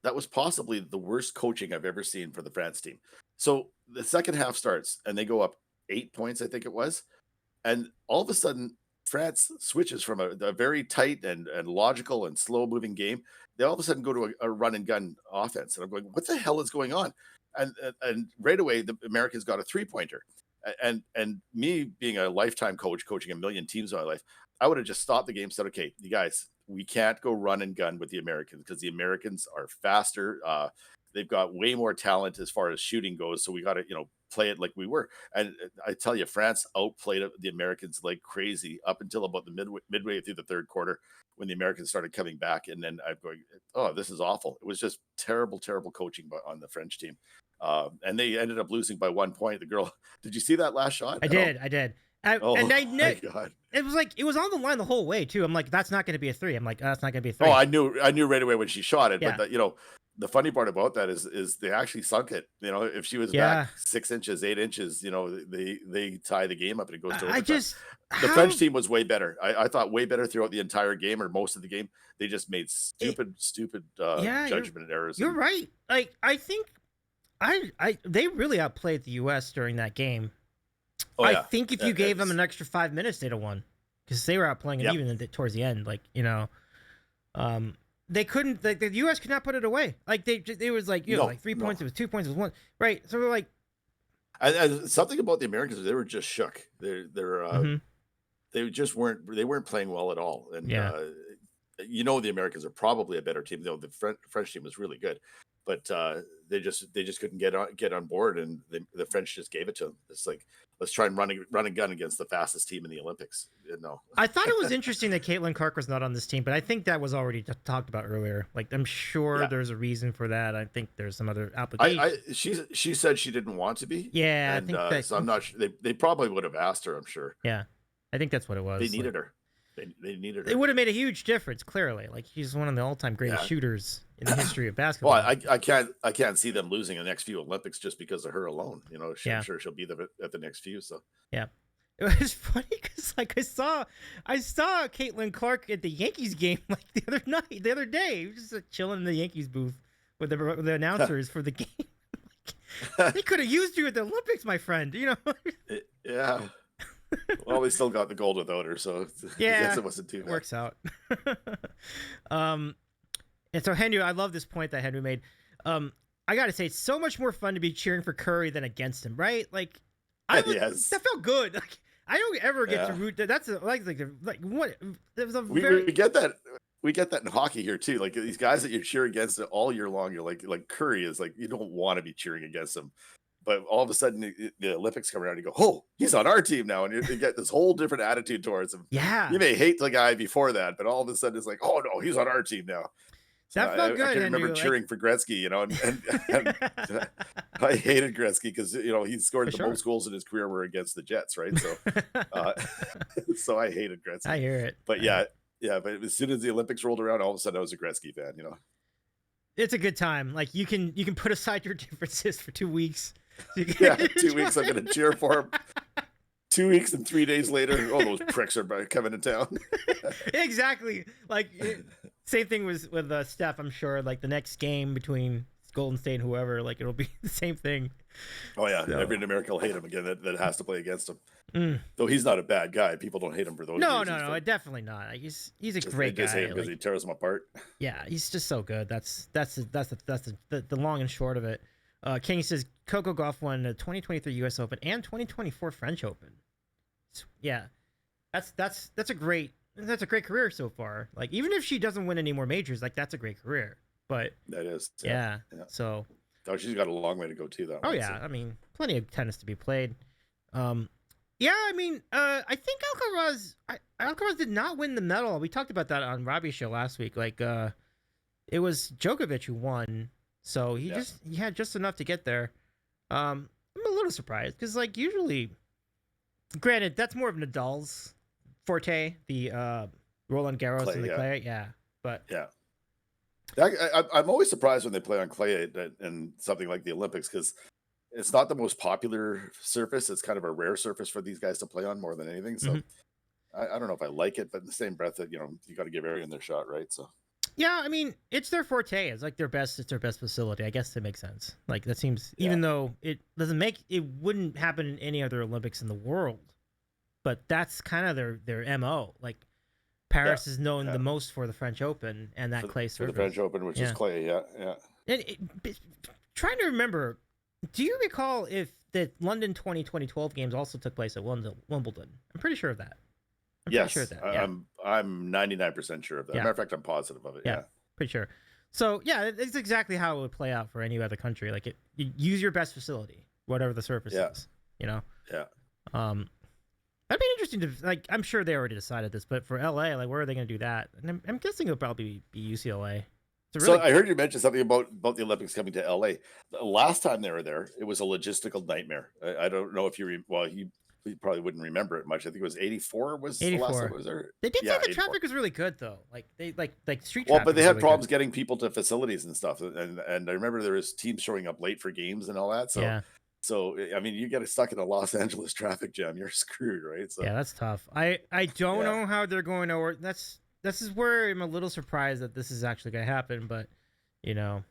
That was possibly the worst coaching I've ever seen for the France team. So the second half starts and they go up 8 points, I think it was, and all of a sudden France switches from a very tight and logical and slow moving game. They all of a sudden go to a run and gun offense, and I'm going, what the hell is going on? And right away the Americans got a 3-pointer, and me being a lifetime coach, coaching a million teams in my life, I would have just stopped the game, said, okay, you guys, we can't go run and gun with the Americans because the Americans are faster. They've got way more talent as far as shooting goes. So we got to, play it like we were. And I tell you, France outplayed the Americans like crazy up until about the midway through the third quarter when the Americans started coming back. And then I'm going, oh, this is awful. It was just terrible, terrible coaching on the French team. And they ended up losing by 1 point. The girl, did you see that last shot? I did. My God. It was like it was on the line the whole way too. I'm like, that's not going to be a 3. I'm like, that's not going to be a 3. Oh, I knew right away when she shot it. Yeah. But the funny part about that is they actually sunk it. If she was back 6 inches, 8 inches, they tie the game up and it goes to overtime. The French team was way better. I thought way better throughout the entire game or most of the game. They just made stupid judgment errors. You're right. Like I think they really outplayed the U.S. during that game. Oh, yeah. I think if you gave them an extra 5 minutes, they'd have won because they were outplaying it even towards the end. Like they couldn't. Like, the U.S. could not put it away. Like they was like like 3 points. It was 2 points. It was 1. Right. So we're like, and something about the Americans, they were just shook. They just weren't. They weren't playing well at all. And the Americans are probably a better team. The French team was really good, but they just couldn't get on board, and the French just gave it to them. It's like, let's try and run a gun against the fastest team in the Olympics. I thought it was interesting that Caitlin Clark was not on this team, but I think that was already talked about earlier. Like, I'm sure there's a reason for that. I think there's some other application. She said she didn't want to be. Yeah, and, I think so I'm not sure. They probably would have asked her, I'm sure. Yeah, I think that's what it was. They needed her. They needed her. It would have made a huge difference, clearly. Like, she's one of the all-time greatest shooters in the history of basketball. Well, I can't see them losing the next few Olympics just because of her alone. I'm sure she'll be there at the next few. So yeah, it was funny because like I saw Caitlin Clark at the Yankees game like the other day, just chilling in the Yankees booth with the announcers for the game. They could have used you at the Olympics, my friend. Yeah. Well, they still got the gold without her, so I guess it wasn't too bad. Works out. And so Henry, I love this point that Henry made. I gotta say, it's so much more fun to be cheering for Curry than against him, right? Like, that felt good. Like, I don't ever get to root. That's like what? It was a we get that. We get that in hockey here too. Like, these guys that you cheer against all year long, you're like Curry is like, you don't want to be cheering against him. But all of a sudden, the Olympics come around, and you go, oh, he's on our team now. And you get this whole different attitude towards him. Yeah. You may hate the guy before that, but all of a sudden, it's like, oh, no, he's on our team now. That felt good. I can remember cheering for Gretzky, and I hated Gretzky because, he scored most goals in his career were against the Jets, right? So so I hated Gretzky. I hear it. But but as soon as the Olympics rolled around, all of a sudden I was a Gretzky fan, It's a good time. Like, you can put aside your differences for 2 weeks. 2 weeks I'm going to cheer for him. 2 weeks and 3 days later, oh, those pricks are coming to town. Exactly. Like, same thing with Steph, I'm sure. Like, the next game between Golden State and whoever, like, it'll be the same thing. Oh, yeah. So. Every American will hate him again that has to play against him. Though he's not a bad guy. People don't hate him for those reasons. No, definitely not. He's a great guy. They just hate him because he tears them apart. Yeah, he's just so good. That's the long and short of it. King says Coco Gauff won the 2023 U.S. Open and 2024 French Open. Yeah, that's a great career so far. Like, even if she doesn't win any more majors, like, that's a great career. But that is yeah. So she's got a long way to go too. Oh yeah, so. I mean, plenty of tennis to be played. Yeah, I mean, I think Alcaraz did not win the medal. We talked about that on Robbie's show last week. Like, it was Djokovic who won. So he had just enough to get there. I'm a little surprised because, like, usually, granted, that's more of Nadal's forte, the Roland Garros Clay, and the yeah. clay. Yeah, but Yeah. I'm always surprised when they play on clay and something like the Olympics, because it's not the most popular surface. It's kind of a rare surface for these guys to play on more than anything. So I don't know if I like it, but in the same breath that, you know, you got to give everyone their shot, right? So yeah, I mean, it's their forte. It's like it's their best facility. I guess that makes sense. Like that seems, Yeah. even though it wouldn't happen in any other Olympics in the world, but that's kind of their MO. Like Paris is known the most for the French Open and that clay surface. For the French Open, which is clay, yeah. And trying to remember, do you recall if the London 2012 games also took place at Wimbledon? I'm pretty sure of that. Yes, sure of that. Yeah. I'm 99% sure of that. Matter of fact, I'm positive of it. Yeah, pretty sure. So yeah, it's exactly how it would play out for any other country. Like you use your best facility, whatever the surface is. You know. Yeah. That'd be interesting to, like, I'm sure they already decided this, but for LA, like, where are they going to do that? And I'm guessing it'll probably be UCLA. So I heard you mention something about the Olympics coming to LA. The last time they were there, it was a logistical nightmare. I don't know if you probably wouldn't remember it much. I think it was 84 was 84. The last time it was there. They did say the traffic was really good though. Like they like street traffic. Well, but they had problems getting people to facilities and stuff. And I remember there was teams showing up late for games and all that. So So, I mean, you get stuck in a Los Angeles traffic jam, you're screwed, right? So yeah, that's tough. I don't know how they're going to work. This is where I'm a little surprised that this is actually going to happen, but you know,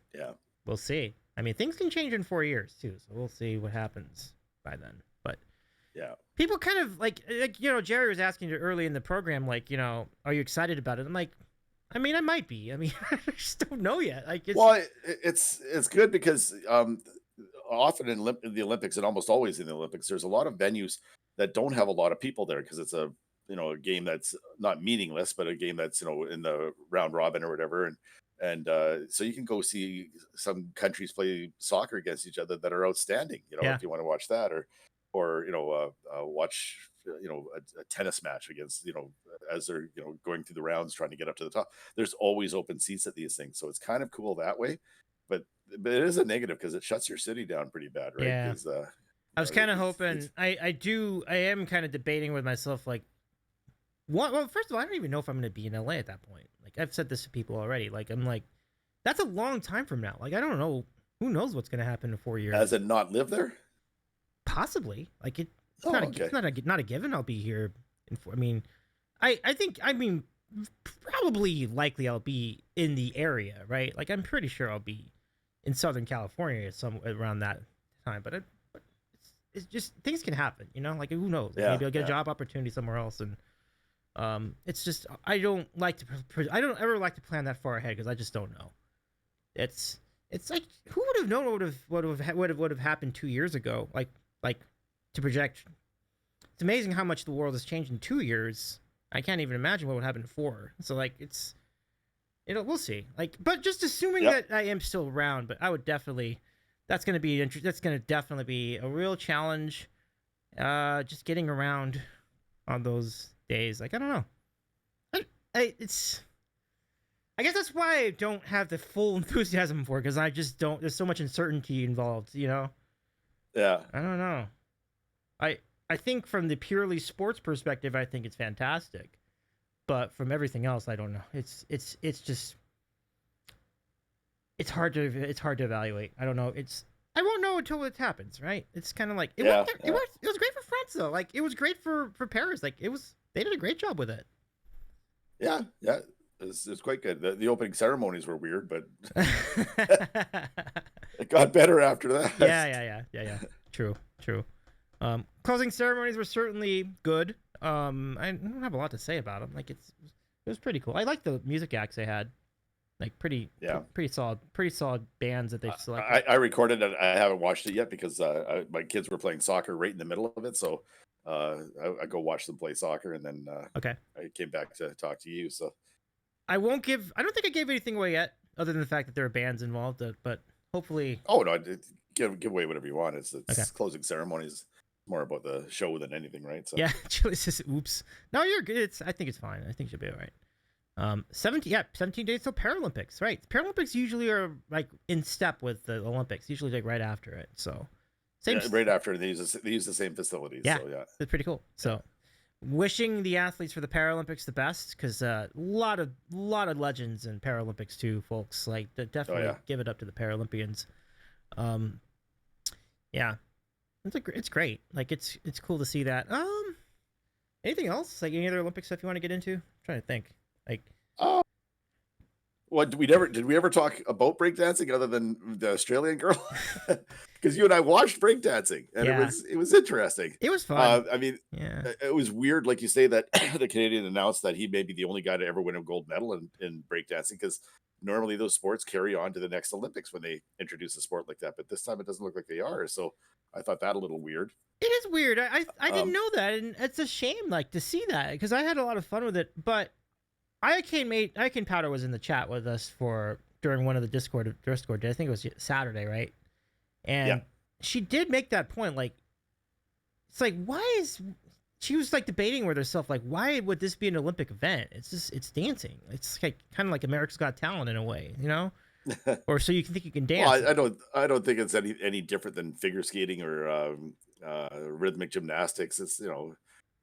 we'll see. I mean, things can change in 4 years too, so we'll see what happens by then. But yeah, people kind of like you know, Jerry was asking you early in the program, like, you know, are you excited about it? I'm like, I mean, I might be. I mean, I just don't know yet. Like, it's good because often in the Olympics, and almost always in the Olympics, there's a lot of venues that don't have a lot of people there because it's a game that's not meaningless, but a game that's in the round robin or whatever, and so you can go see some countries play soccer against each other that are outstanding. If you want to watch that, or watch a tennis match against as they're going through the rounds trying to get up to the top. There's always open seats at these things, so it's kind of cool that way. But it is a negative because it shuts your city down pretty bad, right? Yeah. I was kind of hoping. I am kind of debating with myself, like, what? Well, first of all, I don't even know if I'm going to be in LA at that point. Like, I've said this to people already. Like, I'm like, that's a long time from now. Like, I don't know. Who knows what's going to happen in 4 years? As in, not live there? Possibly. Like, it's not a given. I'll be here. I mean, I think. I mean, probably likely I'll be in the area, right? Like, I'm pretty sure I'll be in Southern California around that time, but it's just things can happen, like who knows? Maybe I'll get a job opportunity somewhere else, and it's just I don't ever like to plan that far ahead because I just don't know. It's like, who would have known what would have happened 2 years ago? Like to project. It's amazing how much the world has changed in 2 years. I can't even imagine what would happen in 4. So like it's. We'll see. Like, but just assuming that I am still around, but I would definitely. That's going to definitely be a real challenge. Just getting around on those days. Like, I don't know. I guess that's why I don't have the full enthusiasm for it, because I just don't. There's so much uncertainty involved. Yeah. I don't know. I think from the purely sports perspective, I think it's fantastic. But from everything else, I don't know. It's just it's hard to evaluate. I don't know. I won't know until it happens, right? It's kind of like it was great for France though. Like, it was great for Paris. Like, they did a great job with it. Yeah, it's quite good. The opening ceremonies were weird, but it got better after that. Yeah. True. Closing ceremonies were certainly good. I don't have a lot to say about them. Like, it was pretty cool. I like the music acts they had. Like, pretty solid bands that they've selected. I recorded it. I haven't watched it yet because my kids were playing soccer right in the middle of it. So I go watch them play soccer, and then I came back to talk to you. So I don't think I gave anything away yet, other than the fact that there are bands involved. But hopefully, oh no, give away whatever you want. It's closing ceremonies. More about the show than anything, right? So yeah, Julie says, "Oops." No, you're good. I think it's fine. I think you'll be all right. 17 days till Paralympics, right? Paralympics usually are like in step with the Olympics, usually like right after it. So right after they use the same facilities. Yeah, so, it's pretty cool. So, wishing the athletes for the Paralympics the best, because a lot of legends in Paralympics too, folks. Like definitely give it up to the Paralympians. Yeah, it's great. Like it's cool to see that. Anything else? Like any other Olympic stuff you want to get into? I'm trying to think. Like, well, did we ever talk about breakdancing other than the Australian girl? Because you and I watched breakdancing, and it was interesting. It was fun. I mean, it was weird, like you say, that the Canadian announced that he may be the only guy to ever win a gold medal in breakdancing, because normally those sports carry on to the next Olympics when they introduce a sport like that. But this time it doesn't look like they are. So I thought that a little weird. It is weird. I didn't know that, and it's a shame, like, to see that, because I had a lot of fun with it. But Iacane Powder was in the chat with us during one of the Discord. I think it was Saturday, right? And she did make that point. Like, it's like, she was like debating with herself, like, why would this be an Olympic event? It's dancing. It's like kind of like America's Got Talent in a way, you know? Or so you can think you can dance. Well, I don't think it's any different than figure skating or rhythmic gymnastics. It's, you know,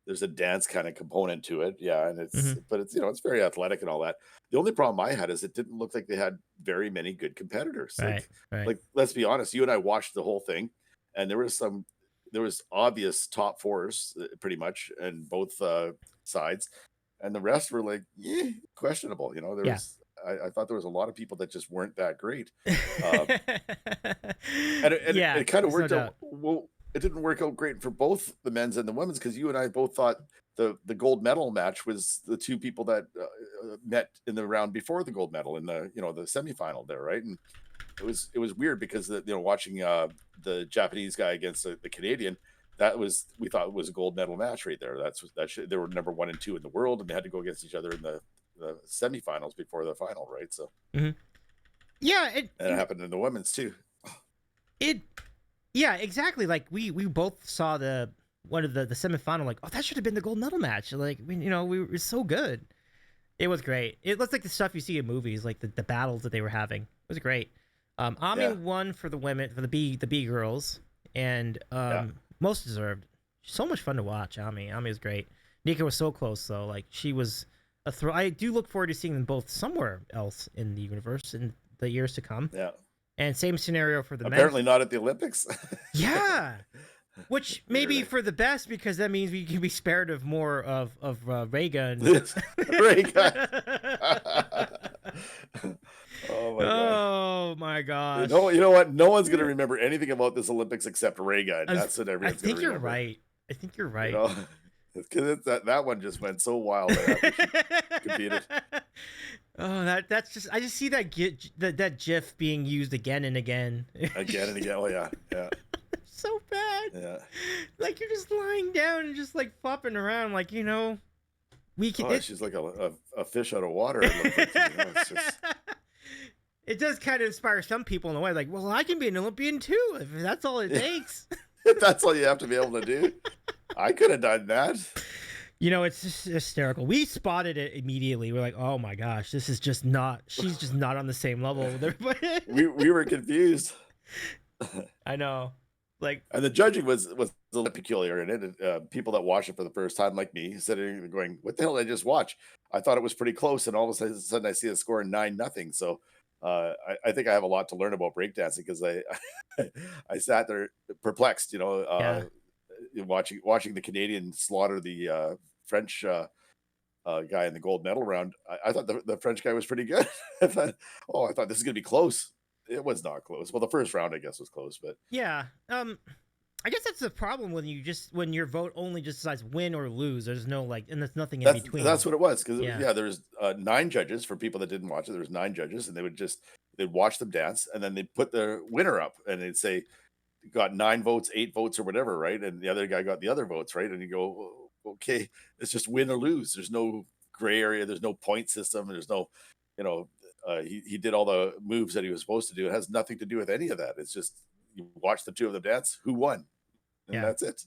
there's a dance kind of component to it. Yeah. And but it's, you know, it's very athletic and all that. The only problem I had is it didn't look like they had very many good competitors. Like, let's be honest, you and I watched the whole thing, and there was obvious top fours pretty much in both sides. And the rest were like, questionable. You know, I thought there was a lot of people that just weren't that great. And it kind of worked out. Well, it didn't work out great for both the men's and the women's, because you and I both thought the gold medal match was the two people that met in the round before the gold medal in the, you know, the semifinal there, right? And it was weird because watching the Japanese guy against the Canadian, we thought it was a gold medal match right there. They were number 1 and 2 in the world, and they had to go against each other in the semifinals before the final, right? So yeah, it happened in the women's too. Yeah, exactly. Like we both saw one of the semifinal, like, oh, that should have been the gold medal match. Like, you know, we were so good. It was great. It looks like the stuff you see in movies, like the battles that they were having. It was great. Ami won for the women, for the B girls, and most deserved. So much fun to watch. Ami was great. Nika was so close though. Like, she was a throw. I do look forward to seeing them both somewhere else in the universe in the years to come. Yeah. And same scenario for the men. Apparently not at the Olympics. Yeah. Which may be for the best, because that means we can be spared of more of Raygun. Raygun. Oh my gosh. You know what? No one's gonna remember anything about this Olympics except Raygun. That's what everyone's gonna remember. I think you're right. You know? Because that one just went so wild after she competed. Oh, that's just, I just see that GIF being used again and again. Again and again. Oh yeah. So bad. Yeah. Like, you're just lying down and just like flopping around, like, you know, we can. Oh, she's like a fish out of water. It looks like, you know, it's just... It does kind of inspire some people in a way, like, well, I can be an Olympian too if that's all it takes. If that's all you have to be able to do. I could have done that. You know, it's just hysterical. We spotted it immediately. We're like, oh my gosh, she's just not on the same level with everybody. we were confused. I know. Like, and the judging was a little peculiar in it. People that watch it for the first time, like me, sitting there going, what the hell did I just watch? I thought it was pretty close, and all of a sudden I see a score 9-0. So I think I have a lot to learn about breakdancing, because I sat there perplexed, you know, watching the Canadian slaughter the French guy in the gold medal round. I thought the French guy was pretty good. I thought this is gonna be close. It was not close. Well, the first round, I guess, was close, but yeah. I guess that's the problem when your vote only just decides win or lose. There's no, like, and there's nothing in between. That's what it was. Because there's 9 judges. For people that didn't watch it, there was 9 judges, and they'd watch them dance, and then they'd put the winner up, and they'd say, got 9 votes, 8 votes, or whatever, right? And the other guy got the other votes, right? And you go, okay, it's just win or lose. There's no gray area. There's no point system. There's no, you know, he did all the moves that he was supposed to do. It has nothing to do with any of that. It's just, you watch the two of them dance, who won, and that's it.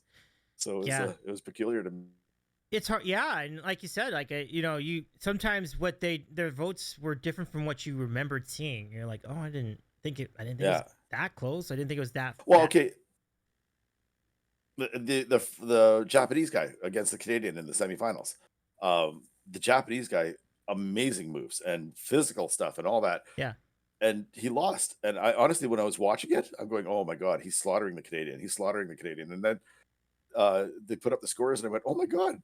So it was peculiar to me. It's hard, and like you said, like, you know, you sometimes their votes were different from what you remembered seeing. You're like, oh, I didn't think it was that close. I didn't think it was that. Well, okay. the Japanese guy against the Canadian in the semifinals. The Japanese guy, amazing moves and physical stuff and all that. Yeah. And he lost. And I honestly, when I was watching it, I'm going, "Oh my god, he's slaughtering the Canadian. He's slaughtering the Canadian." And then they put up the scores, and I went, "Oh my god!"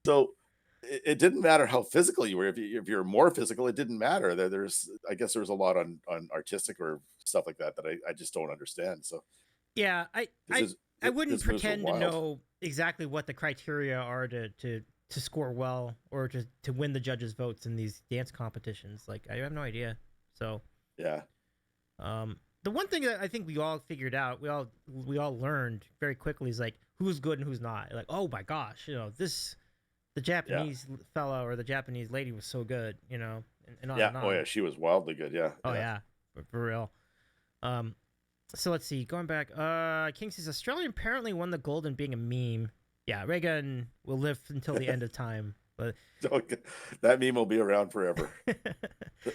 So it didn't matter how physical you were. If you're more physical, it didn't matter. I guess there was a lot on artistic or stuff like that I just don't understand. So Yeah, his I wouldn't his moves were pretend to wild. know exactly what the criteria are to score well or to win the judges' votes in these dance competitions. Like I have no idea. So Yeah, the one thing that I think we all figured out, we all learned very quickly is like who's good and who's not. Like, oh my gosh, the yeah, Japanese fella or the Japanese lady was so good, and on yeah. and Oh on. yeah, she was wildly good. Yeah, Oh yeah. yeah, for real. Um, so let's see. Going back, King says Australia apparently won the gold in being a meme. Yeah, Reagan will live until the end of time. But That meme will be around forever,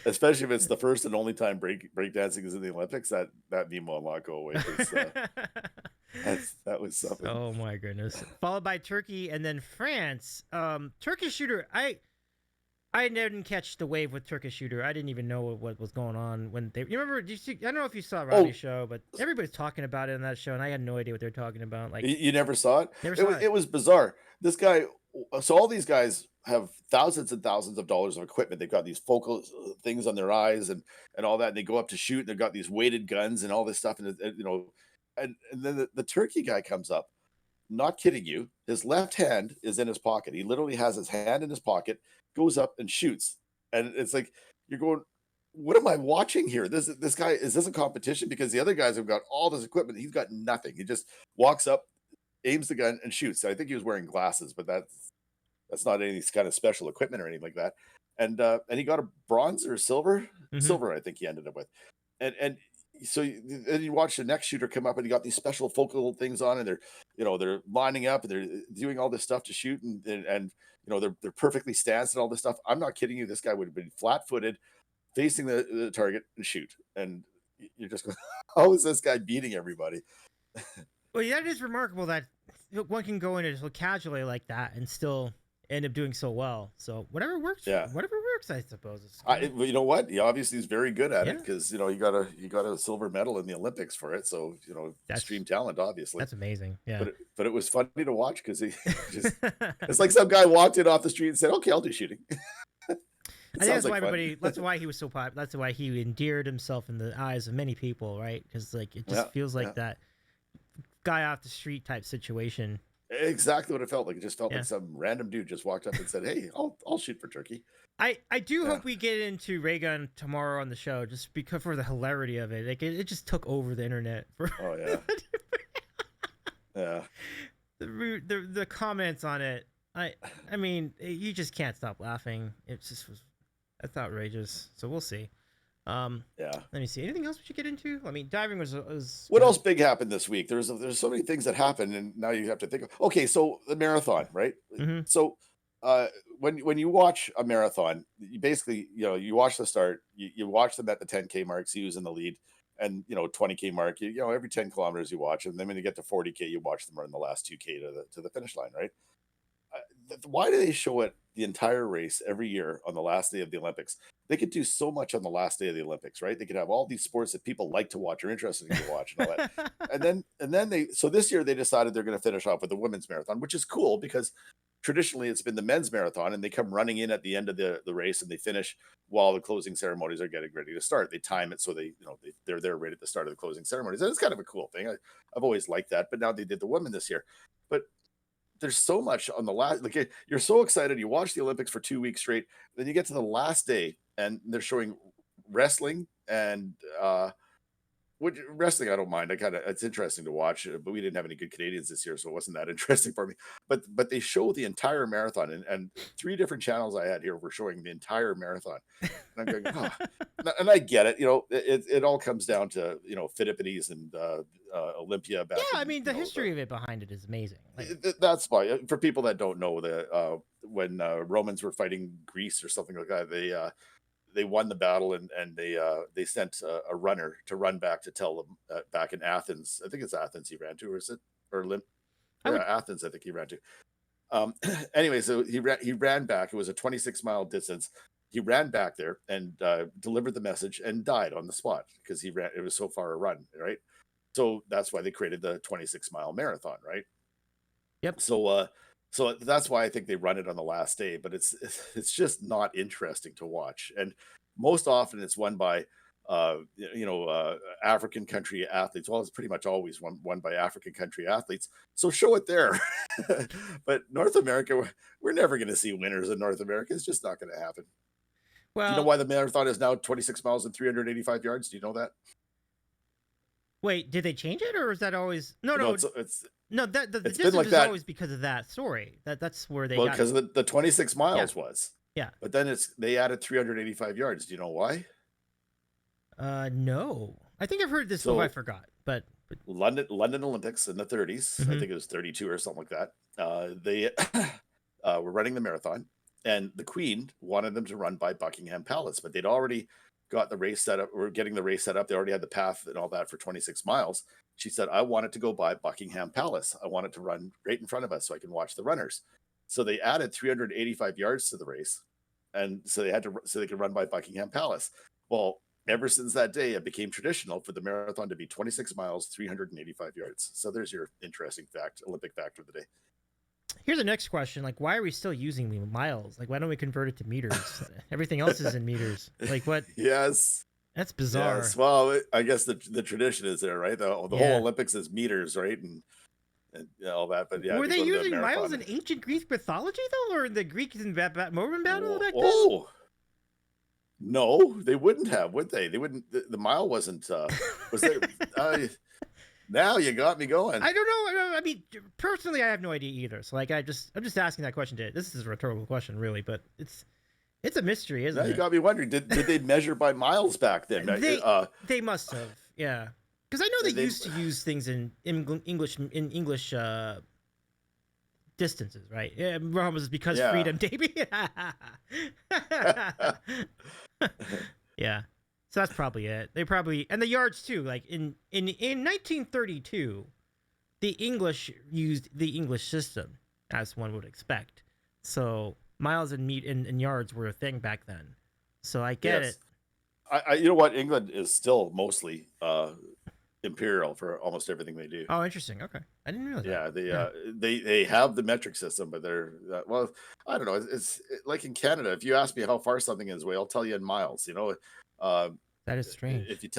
especially if it's the first and only time breakdancing is in the Olympics. That meme will not go away. That was something. oh my goodness. Followed by Turkey and then France. Turkish shooter. I didn't catch the wave with Turkish shooter. I didn't even know what was going on when they. You remember? I don't know if you saw Robbie's show, but everybody's talking about it in that show, and I had no idea what they're talking about. Like You never saw it? never saw it. It was bizarre. This guy, so all these guys have thousands and thousands of dollars of equipment. They've got these focal things on their eyes and all that. And they go up to shoot. And they've got these weighted guns and all this stuff. And then the turkey guy comes up. Not kidding you. His left hand is in his pocket. He literally has his hand in his pocket, goes up and shoots. And it's like you're going, what am I watching here? This guy, is this a competition? Because the other guys have got all this equipment. He's got nothing. He just walks up, aims the gun, and shoots. I think he was wearing glasses, but that's not any kind of special equipment or anything like that. And he got a bronze or silver, silver. I think he ended up with, and so then you watch the next shooter come up and he got these special focal things on, and they're lining up and they're doing all this stuff to shoot, and they're perfectly stanced and all this stuff. I'm not kidding you. This guy would have been flat footed, facing the target and shoot, and you're just going, how is this guy beating everybody? Well, yeah, it is remarkable that one can go in it so casually like that and still end up doing so well. So whatever works, Yeah. whatever works, I suppose. You know what? He obviously is very good at it Yeah. because he got a silver medal in the Olympics for it. So extreme talent, obviously. That's amazing. Yeah. But it was funny to watch because he just it's like some guy walked in off the street and said, "Okay, I'll do shooting." I think that's why everybody. That's why he was so popular. That's why he endeared himself in the eyes of many people, right? Because like it just feels like that guy off the street type situation. Exactly what it felt like. It just felt like some random dude just walked up and said, "Hey, I'll shoot for Turkey." I do hope we get into Ray Gun tomorrow on the show, just because for the hilarity of it. Like it just took over the internet. Oh yeah. Yeah. The comments on it. I mean, you just can't stop laughing. That's outrageous. So we'll see. Yeah. Let me see. Anything else we should get into? I mean, diving was. What else big happened this week? There's so many things that happened, and now you have to think. Okay, so the marathon, right? Mm-hmm. So, when you watch a marathon, you basically you watch the start, you watch them at the 10K mark, see who's in the lead, and 20K mark. Every 10 kilometers you watch, and then when you get to 40K, you watch them run the last 2K to the finish line, right? Why do they show it the entire race every year on the last day of the Olympics? They could do so much on the last day of the Olympics, right? They could have all these sports that people like to watch or interested in to watch and all that. and then so this year they decided they're going to finish off with the women's marathon, which is cool because traditionally it's been the men's marathon, and they come running in at the end of the race and they finish while the closing ceremonies are getting ready to start. They time it so they're there right at the start of the closing ceremonies. And it's kind of a cool thing. I've always liked that, but now they did the women this year. But there's so much on the last, like you're so excited. You watch the Olympics for 2 weeks straight. Then you get to the last day and they're showing wrestling and wrestling. I don't mind. It's interesting to watch, but we didn't have any good Canadians this year, so it wasn't that interesting for me. But they show the entire marathon, and 3 different channels I had here were showing the entire marathon. And I'm going, and I get it. It all comes down to Philippides and Olympia. Back I mean, the history of it behind it is amazing. That's why, for people that don't know, when Romans were fighting Greece or something like that, they won the battle and they sent a runner to run back to tell them back in Athens. I think it's Athens he ran to, or is it or I would. Athens, I think he ran to. Anyway, so he ran back. It was a 26-mile distance. He ran back there and delivered the message and died on the spot because it was so far a run, right? So that's why they created the 26-mile marathon, right? Yep. So that's why I think they run it on the last day, but it's just not interesting to watch. And most often it's won by African country athletes. Well, it's pretty much always won by African country athletes. So show it there. But North America, we're never going to see winners in North America. It's just not going to happen. Well, do you know why the marathon is now 26 miles and 385 yards? Do you know that? Wait, did they change it, or is that always no? It's No, the it's distance been like is that. always because of that story. That's where they Well, got. because the 26 miles was. Yeah. But then they added 385 yards. Do you know why? No. I think I've heard this before. I forgot, but London Olympics in the 30s. I think it was 32 or something like that. They were running the marathon, and the Queen wanted them to run by Buckingham Palace, but they'd already got the race set up. We're getting the race set up. They already had the path and all that for 26 miles. She said, I want it to go by Buckingham Palace. I want it to run right in front of us so I can watch the runners. So they added 385 yards to the race. And so they could run by Buckingham Palace. Well, ever since that day, it became traditional for the marathon to be 26 miles, 385 yards. So there's your interesting Olympic fact of the day. Here's the next question. Like, why are we still using miles? Like, why don't we convert it to meters? Everything else is in meters. Like, what? Yes. That's bizarre. Yes. Well, I guess the tradition is there, right? The whole Olympics is meters, right? And all that. But yeah. Were they using miles in ancient Greek mythology, though? Or in the Greeks in Roman battle back then? Oh. No, they wouldn't have, would they? They wouldn't. The mile wasn't. Was there? Now you got me going. I don't know. I mean, personally, I have no idea either. So, like, I'm just asking that question. This is a rhetorical question, really, but it's a mystery, isn't it? Now you got me wondering. Did they measure by miles back then? They must have, yeah. Because I know they used to use things in English distances, right? Yeah, was because freedom, baby. Yeah. So that's probably it. They probably, and the yards too. Like in 1932, the English used the English system, as one would expect. So miles and yards were a thing back then. So I get it. You know what? England is still mostly imperial for almost everything they do. Oh, interesting. Okay, I didn't realize that. Yeah, they have the metric system, but they're well, I don't know. It's like in Canada. If you ask me how far something is away, I'll tell you in miles. You know, that is strange. If you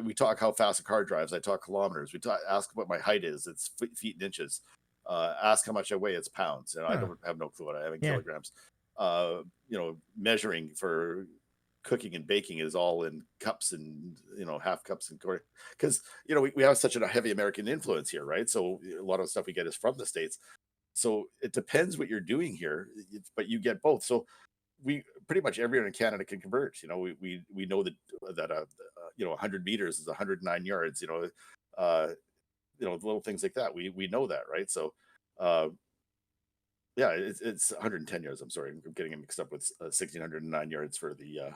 we talk how fast a car drives. I talk kilometers. Ask what my height is. It's feet and inches. Ask how much I weigh. It's pounds. And I don't have no clue what I have in kilograms. Measuring for cooking and baking is all in cups and half cups and quarter, because we have such a heavy American influence here, right? So a lot of stuff we get is from the States. So it depends what you're doing here, but you get both. So we pretty much everyone in Canada can convert. We know that 100 meters is 109 yards. Little things like that. We know that, right? So it's 110 yards. I'm sorry, I'm getting it mixed up with 1,609 yards for the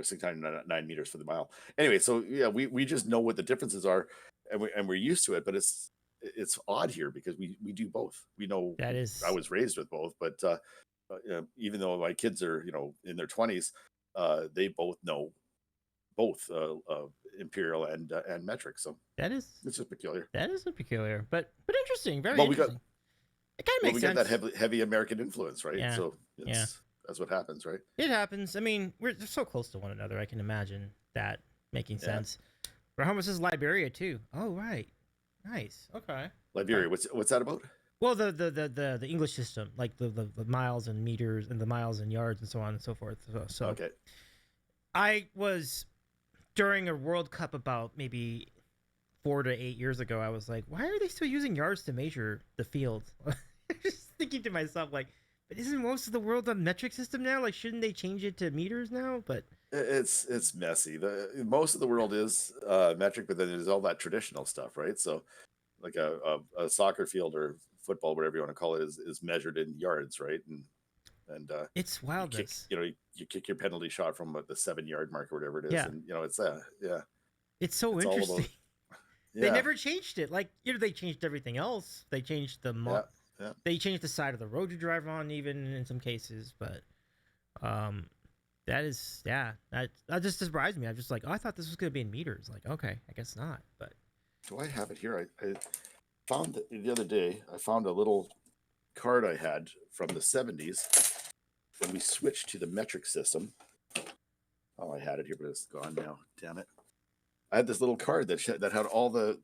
609 meters for the mile. Anyway, so we just know what the differences are, and we're used to it. But it's odd here because we do both. We know that is. I was raised with both, but even though my kids are in their 20s, they both know both imperial and metric. So it's just peculiar. That is peculiar, but interesting. Very interesting. It kind of makes sense. We get that heavy American influence, right? Yeah. So that's what happens, right? It happens. I mean, we're so close to one another. I can imagine that making sense. Bahamas is Liberia too. Oh, right. Nice. Okay. Liberia. What's that about? Well, the English system, like the miles and meters and the miles and yards and so on and so forth. So okay. I was during a World Cup about maybe 4 to 8 years ago. I was like, why are they still using yards to measure the field? Just thinking to myself, like, but isn't most of the world on metric system now? Like, shouldn't they change it to meters now? But it's messy. Most of the world is metric, but then there's all that traditional stuff, right? So like a soccer field or football, whatever you want to call it, is measured in yards, right? And it's wild. You kick your penalty shot from the 7-yard mark or whatever it is, and it's It's so interesting. They never changed it. Like, you know, they changed everything else. They changed the they changed the side of the road you drive on, even in some cases. But that is, that just surprised me. I'm just like, oh, I thought this was gonna be in meters. Like, okay, I guess not. But do I have it here? I found the other day. I found a little card I had from the 70s when we switched to the metric system. Oh, I had it here, but it's gone now. Damn it! I had this little card that had all the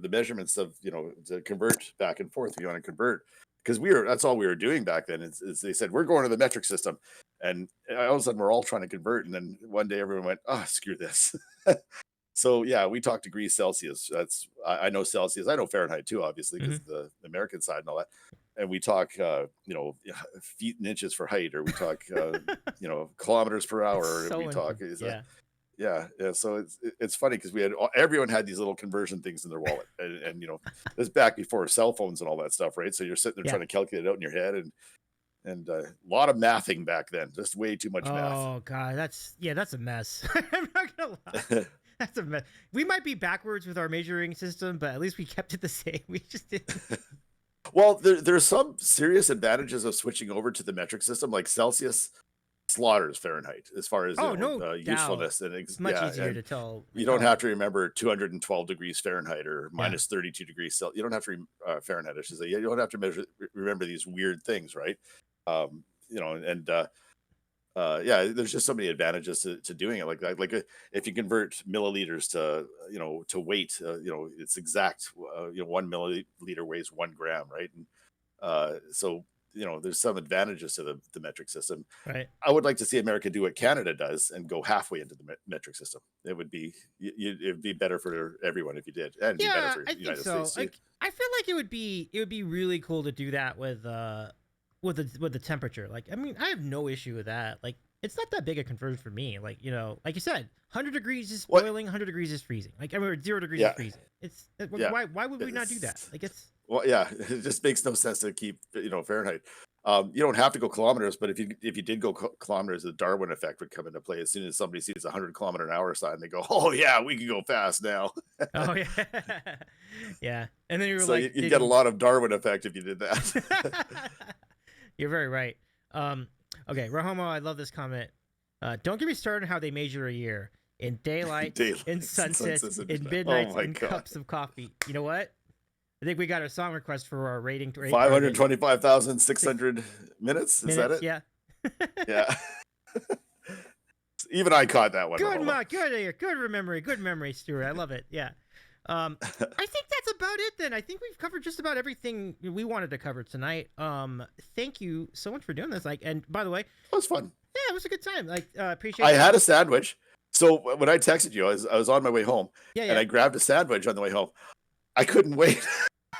measurements of, you know, to convert back and forth. If you want to convert, because that's all we were doing back then. Is they said we're going to the metric system, and all of a sudden we're all trying to convert, and then one day everyone went, oh, screw this. So yeah, we talk degrees Celsius. I know Celsius. I know Fahrenheit too, obviously, because of the American side and all that. And we talk, you know, feet and inches for height, or we talk, you know, kilometers per hour. so we talk, yeah. So it's funny because everyone had these little conversion things in their wallet, and you know, this back before cell phones and all that stuff, right? So you're sitting there trying to calculate it out in your head, and a lot of mathing back then, just way too much math. Oh god, that's a mess. I'm not gonna lie. That's a mess. We might be backwards with our measuring system, but at least we kept it the same. We just didn't. Well, there's some serious advantages of switching over to the metric system, like Celsius slaughters Fahrenheit as far as usefulness, and it's much easier to tell. You don't have to remember 212 degrees Fahrenheit or minus 32 degrees Celsius. You don't have to Fahrenheit, I should say. You don't have to remember these weird things, right? You know, and there's just so many advantages to doing it like that. Like if you convert milliliters to, you know, to weight, you know, it's exact. You know, 1 milliliter weighs 1 gram, right? And so, you know, there's some advantages to the metric system. Right. I would like to see America do what Canada does and go halfway into the metric system. It would be better for everyone if you did, and be better for the United States. Like, I feel like it would be really cool to do that with the temperature. Like, I mean, I have no issue with that. Like, it's not that big a conversion for me. Like, you know, like you said, 100 degrees is boiling, 100 degrees is freezing. Like, I mean, 0 degrees is freezing. Why would we not do that? Like, it's well, yeah, it just makes no sense to keep, you know, Fahrenheit. You don't have to go kilometers, but if you did go kilometers, the Darwin effect would come into play. As soon as somebody sees a 100-kilometer-an-hour sign, they go, "Oh yeah, we can go fast now." Oh yeah, yeah. And then you get a lot of Darwin effect if you did that. You're very right. Okay, Rahomo, I love this comment. Don't get me started on how they measure a year in daylight, in sunsets, in midnights, in cups of coffee. You know what? I think we got a song request for our rating. 525,600 minutes. Is that it? Yeah. Yeah. Even I caught that one. Good memory, Stuart. I love it. Yeah. I think that's about it then. I think we've covered just about everything we wanted to cover tonight. Thank you so much for doing this. Like, and by the way, it was fun. Yeah, it was a good time. Like, appreciate I had a sandwich. So when I texted you, I was on my way home, and I grabbed a sandwich on the way home. I couldn't wait.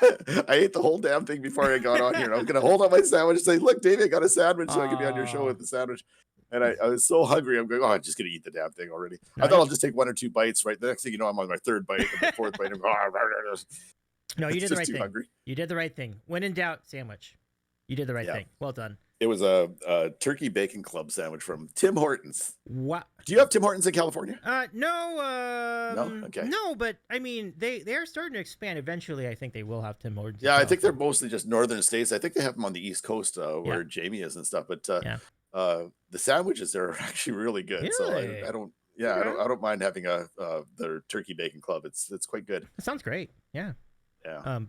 I ate the whole damn thing before I got on here. And I was going to hold up my sandwich and say, "Look, Davey, I got a sandwich so I can be on your show with the sandwich." And I was so hungry. I'm going, "Oh, I'm just going to eat the damn thing already." I thought I'll just take 1 or 2 bites, right? The next thing you know, I'm on my 3rd bite and my 4th bite. I'm going, no, you did the right thing. Hungry. You did the right thing. When in doubt, sandwich. You did the right thing. Well done. It was a turkey bacon club sandwich from Tim Hortons. What? Do you have Tim Hortons in California? No. No? Okay. No, but I mean, they are starting to expand. Eventually, I think they will have Tim Hortons. Yeah, I think they're mostly just northern states. I think they have them on the East Coast where Jamie is and stuff. But the sandwiches there are actually really good. Really? So I don't. Yeah, I don't mind having their turkey bacon club. It's quite good. It sounds great. Yeah. Yeah.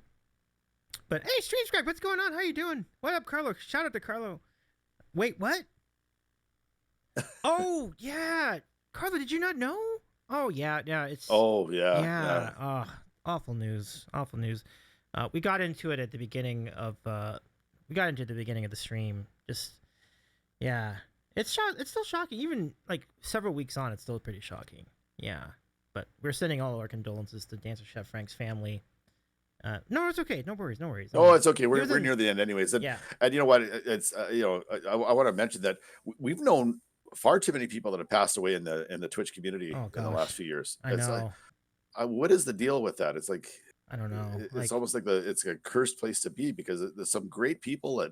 But hey, Stream Scribe, what's going on? How you doing? What up, Carlo? Shout out to Carlo. Wait, what? Oh yeah, Carlo, did you not know? Oh yeah, it's. Oh yeah. Yeah. Oh, awful news. Awful news. We got into it at the beginning of. We got into the beginning of the stream. Just. Yeah, it's still shocking. Even like several weeks on, it's still pretty shocking. Yeah, but we're sending all of our condolences to Dancer Chef Frank's family. No, it's okay. No worries. Oh, it's okay. We're near the end anyways. And you know what? It's you know, I want to mention that we've known far too many people that have passed away in the Twitch community in the last few years. I know. What is the deal with that? It's like, I don't know. It's almost like it's a cursed place to be because there's some great people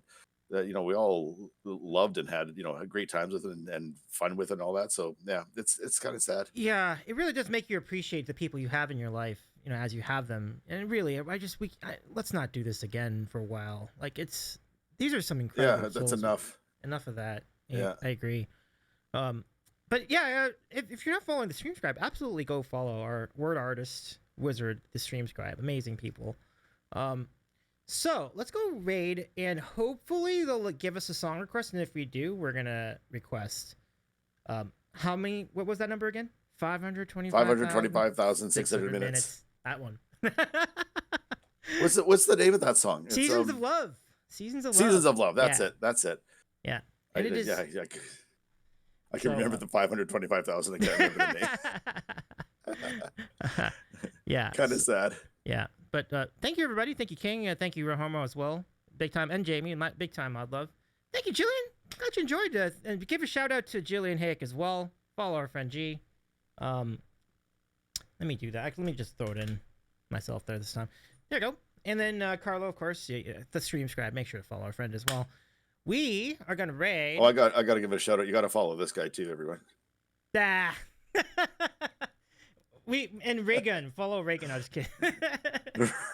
that we all loved and had had great times with it and fun with it and all that. So yeah, it's kind of sad. Yeah, it really does make you appreciate the people you have in your life, as you have them. And really, let's not do this again for a while. Like these are some incredible. Yeah, that's souls. enough. Enough of that. Yeah, I agree. But yeah, if you're not following the Stream Scribe, absolutely go follow our word artist wizard, the Stream Scribe. Amazing people. So let's go raid, and hopefully they'll give us a song request. And if we do, we're gonna request. How many? What was that number again? 525,600 minutes. That one. What's the name of that song? Seasons of Love. Seasons of Love. Seasons of Love. That's it. That's it. Yeah. And it is. Yeah. I can remember the 525,000. I can't remember the name. Yeah. Kind of sad. Yeah. But thank you, everybody. Thank you, King. Thank you, Rohomo, as well. Big time. And Jamie, and my big time, Odd Love. Thank you, Jillian. Glad you enjoyed it. And give a shout out to Jillian Hayek as well. Follow our friend G. Let me do that. Let me just throw it in myself there this time. There you go. And then Carlo, of course, the Stream Scribe. Make sure to follow our friend as well. We are gonna raid. Oh, I got to give it a shout out. You got to follow this guy too, everyone. Ah. And Raygun. Follow Raygun. I was kidding.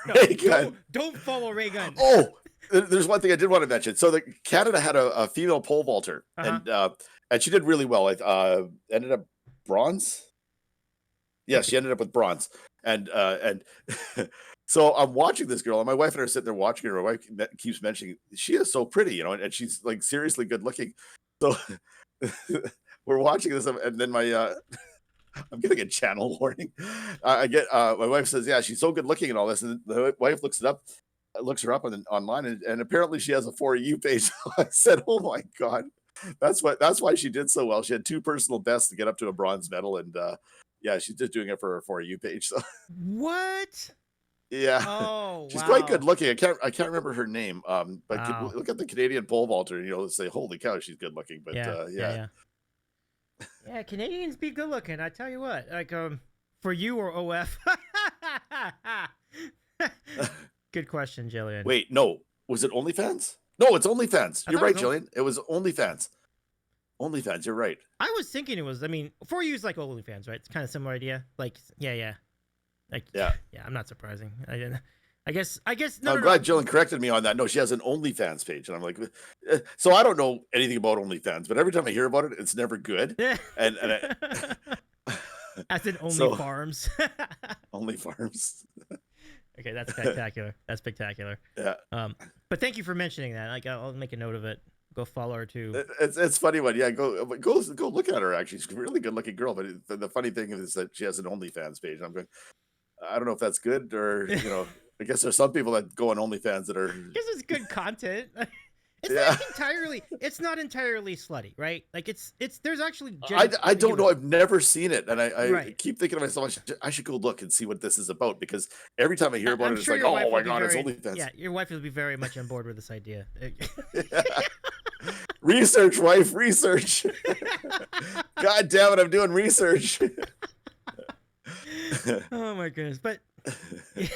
Raygun. Don't follow Raygun. Oh, there's one thing I did want to mention. So Canada had a female pole vaulter, and she did really well. Ended up bronze. Yeah, she ended up with bronze, and so I'm watching this girl, and my wife and I are sitting there watching her. My wife keeps mentioning she is so pretty, and she's like seriously good looking. So we're watching this, and then I'm getting a channel warning. I get my wife says, "Yeah, she's so good looking and all this," and the wife looks her up online, and apparently she has a For You page. I said, "Oh my god, that's why she did so well. She had 2 personal bests to get up to a bronze medal, and yeah, she's just doing it for her For You page." So what? Yeah. Oh, she's quite good looking. I can't remember her name. But look at the Canadian pole vaulter, and say, "Holy cow, she's good looking." But yeah, Canadians be good looking. I tell you what, like For You or OF. Good question, Jillian. Wait, no, was it OnlyFans? No, it's OnlyFans. You're right, Jillian. It was OnlyFans. OnlyFans. You're right. I was thinking it was. I mean, For You is like OnlyFans, right? It's kind of similar idea. Like, yeah. Like, yeah. I'm not surprising. I guess. No, I'm glad Jillian corrected me on that. No, she has an OnlyFans page, and I'm like, so I don't know anything about OnlyFans, but every time I hear about it, it's never good. and as in Only Farms. Only Farms. Okay, that's spectacular. That's spectacular. Yeah. But thank you for mentioning that. Like, I'll make a note of it. Go follow her too. It's funny one. Yeah, go look at her. Actually, she's a really good looking girl. But the funny thing is that she has an OnlyFans page. I'm going, I don't know if that's good or I guess there's some people that go on OnlyFans that are. I guess it's good content. It's not entirely slutty, right? Like there's actually. I don't know. I've never seen it, and I keep thinking to myself, I should go look and see what this is about, because every time I hear about it, it's like, oh my god, it's OnlyFans. Yeah, your wife will be very much on board with this idea. Research, wife, research. God damn it, I'm doing research. Oh my goodness, but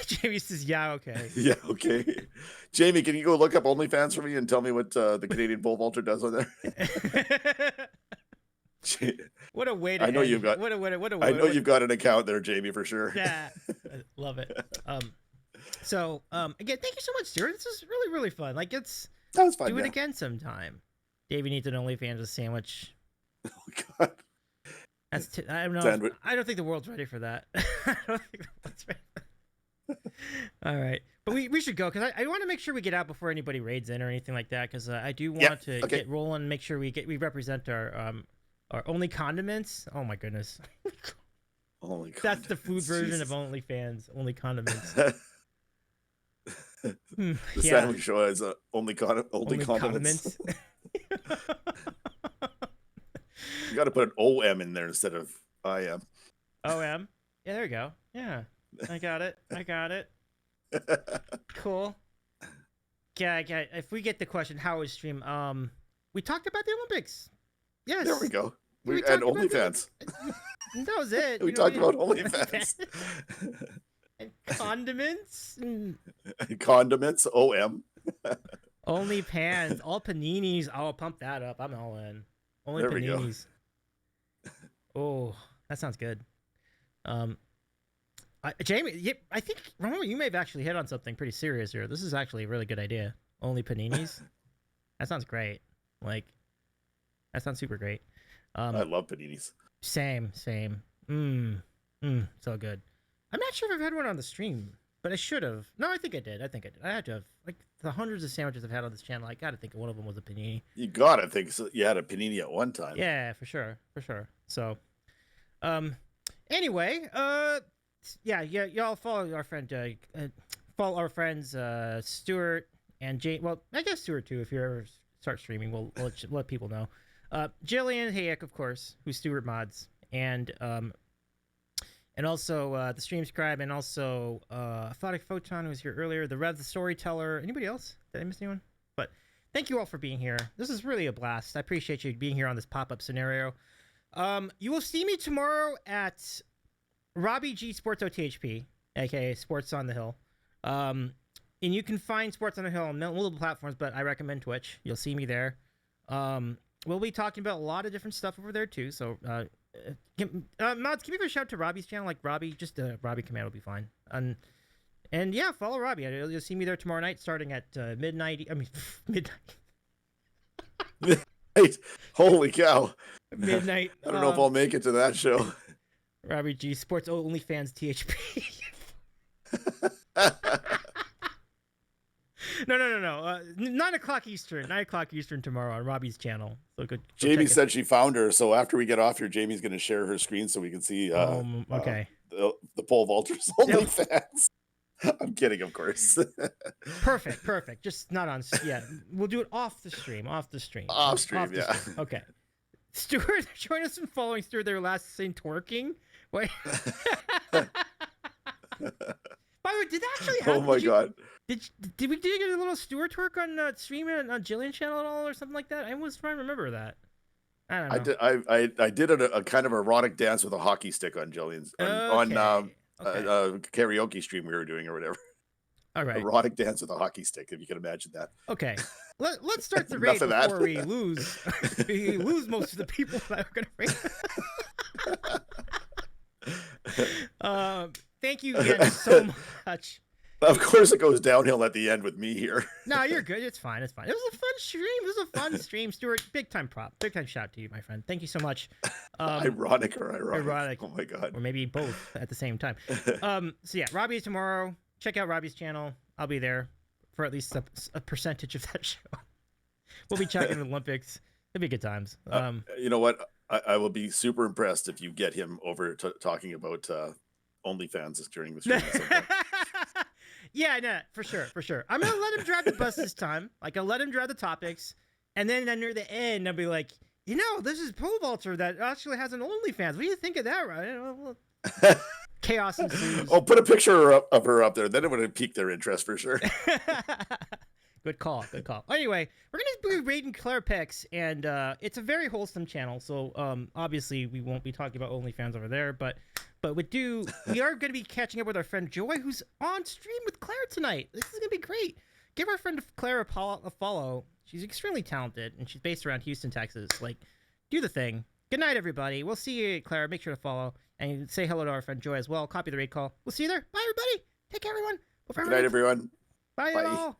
Jamie says, "Yeah, okay." Yeah, okay. Jamie, can you go look up OnlyFans for me and tell me what the Canadian pole vaulter does on there? What a way to! I know you've got. I know you've got an account there, Jamie, for sure. Yeah, I love it. So again, thank you so much, Stuart. This is really, really fun. Like that was fun. Do it again sometime. Davey needs an OnlyFans sandwich. Oh God. I don't know. I don't think the world's ready for that. I don't think the world's ready for that. All right. But we should go, because I want to make sure we get out before anybody raids in or anything like that, because I do want to get rolling and make sure we represent our Only Condiments. Oh my goodness. Only Condiments. That's the food version of OnlyFans. Only Condiments. The sandwich show is only condiments. You got to put an OM in there instead of IM. OM? Yeah, there you go. Yeah, I got it. Cool. Yeah, if we get the question, how is stream? We talked about the Olympics. Yes. There we go. And OnlyFans. That was it. We talked about OnlyFans. And condiments. And... Condiments, OM. OM. Yeah. Condiments, OM. Only pans, all paninis. I'll pump that up. I'm all in. Only There we go. paninis. Oh, that sounds good. Jamie, I think remember you may have actually hit on something pretty serious here. This is actually a really good idea. Only paninis. That sounds great. Like, that sounds super great. I love paninis. Same. So good. I'm not sure if I've had one on the stream, but I should have. No, I think I did. I had to have. Like, the hundreds of sandwiches I've had on this channel, I gotta think one of them was a panini. You gotta think so. You had a panini at one time. Yeah, for sure. So, anyway, yeah, y'all follow our friend, follow our friends, Stuart and Jane. Well, I guess Stuart too. If you ever start streaming, we'll let people know. Jillian Hayek, of course, who's Stuart Mods, and also the Stream Scribe, and also Photic Photon, who was here earlier, the Rev the Storyteller. Anybody else? Did I miss anyone? But thank you all for being here. This is really a blast. I appreciate you being here on this pop-up scenario. You will see me tomorrow at Robbie G Sports OTHP, aka Sports on the Hill. And you can find Sports on the Hill on multiple platforms, but I recommend Twitch. You'll see me there. We'll be talking about a lot of different stuff over there too. So, Mods, can you give a shout to Robbie's channel? Like Robbie, just Robbie Command will be fine. And yeah, follow Robbie. You'll see me there tomorrow night, starting at midnight. I mean, midnight. Holy cow! Midnight. I don't know if I'll make it to that show. Robbie G Sports OnlyFans THP. No. 9 o'clock Eastern. 9 o'clock Eastern tomorrow on Robbie's channel. So go Jamie said she found her. So after we get off here, Jamie's going to share her screen so we can see. Okay. The pole vaulters only fans. I'm kidding, of course. Perfect. Just not on. Yeah, we'll do it off the stream. Off the stream. Yeah. Stream. Okay. Stuart, join us in following Stuart. Their last scene twerking. Wait. By the way, did that actually happen? Oh my god. Did we get a little Stuart twerk on stream on Jillian's channel at all or something like that? I was trying to remember that. I don't know. I did a kind of erotic dance with a hockey stick on Jillian's on karaoke stream we were doing or whatever. All right. Erotic dance with a hockey stick, if you can imagine that. Okay. Let's start the raid before we lose. We lose most of the people that are going to raid. Thank you again so much. Of course, it goes downhill at the end with me here. No, you're good. It's fine. It was a fun stream. Stuart, big time shout out to you, my friend. Thank you so much. Ironic or ironic? Ironic. Oh my god. Or maybe both at the same time. So yeah, Robbie tomorrow. Check out Robbie's channel. I'll be there for at least a percentage of that show. We'll be checking the Olympics. It'll be good times. You know what? I will be super impressed if you get him over to talking about OnlyFans during the stream. Yeah, no, for sure. I'm gonna let him drive the bus this time. Like, I'll let him drive the topics, and then near the end, I'll be like, this is pole vaulter that actually has an OnlyFans. What do you think of that, right? Chaos ensues. Oh, put a picture of her up there. Then it would have piqued their interest for sure. Good call. Anyway, we're gonna be raiding Claire Picks, and it's a very wholesome channel. So obviously we won't be talking about OnlyFans over there, but we are gonna be catching up with our friend Joy, who's on stream with Claire tonight. This is gonna be great. Give our friend Claire a follow. She's extremely talented, and she's based around Houston, Texas. Like, do the thing. Good night, everybody. We'll see you, Claire. Make sure to follow and say hello to our friend Joy as well. Copy the raid call. We'll see you there. Bye, everybody. Take care, everyone. Good night, everyone. Bye, all.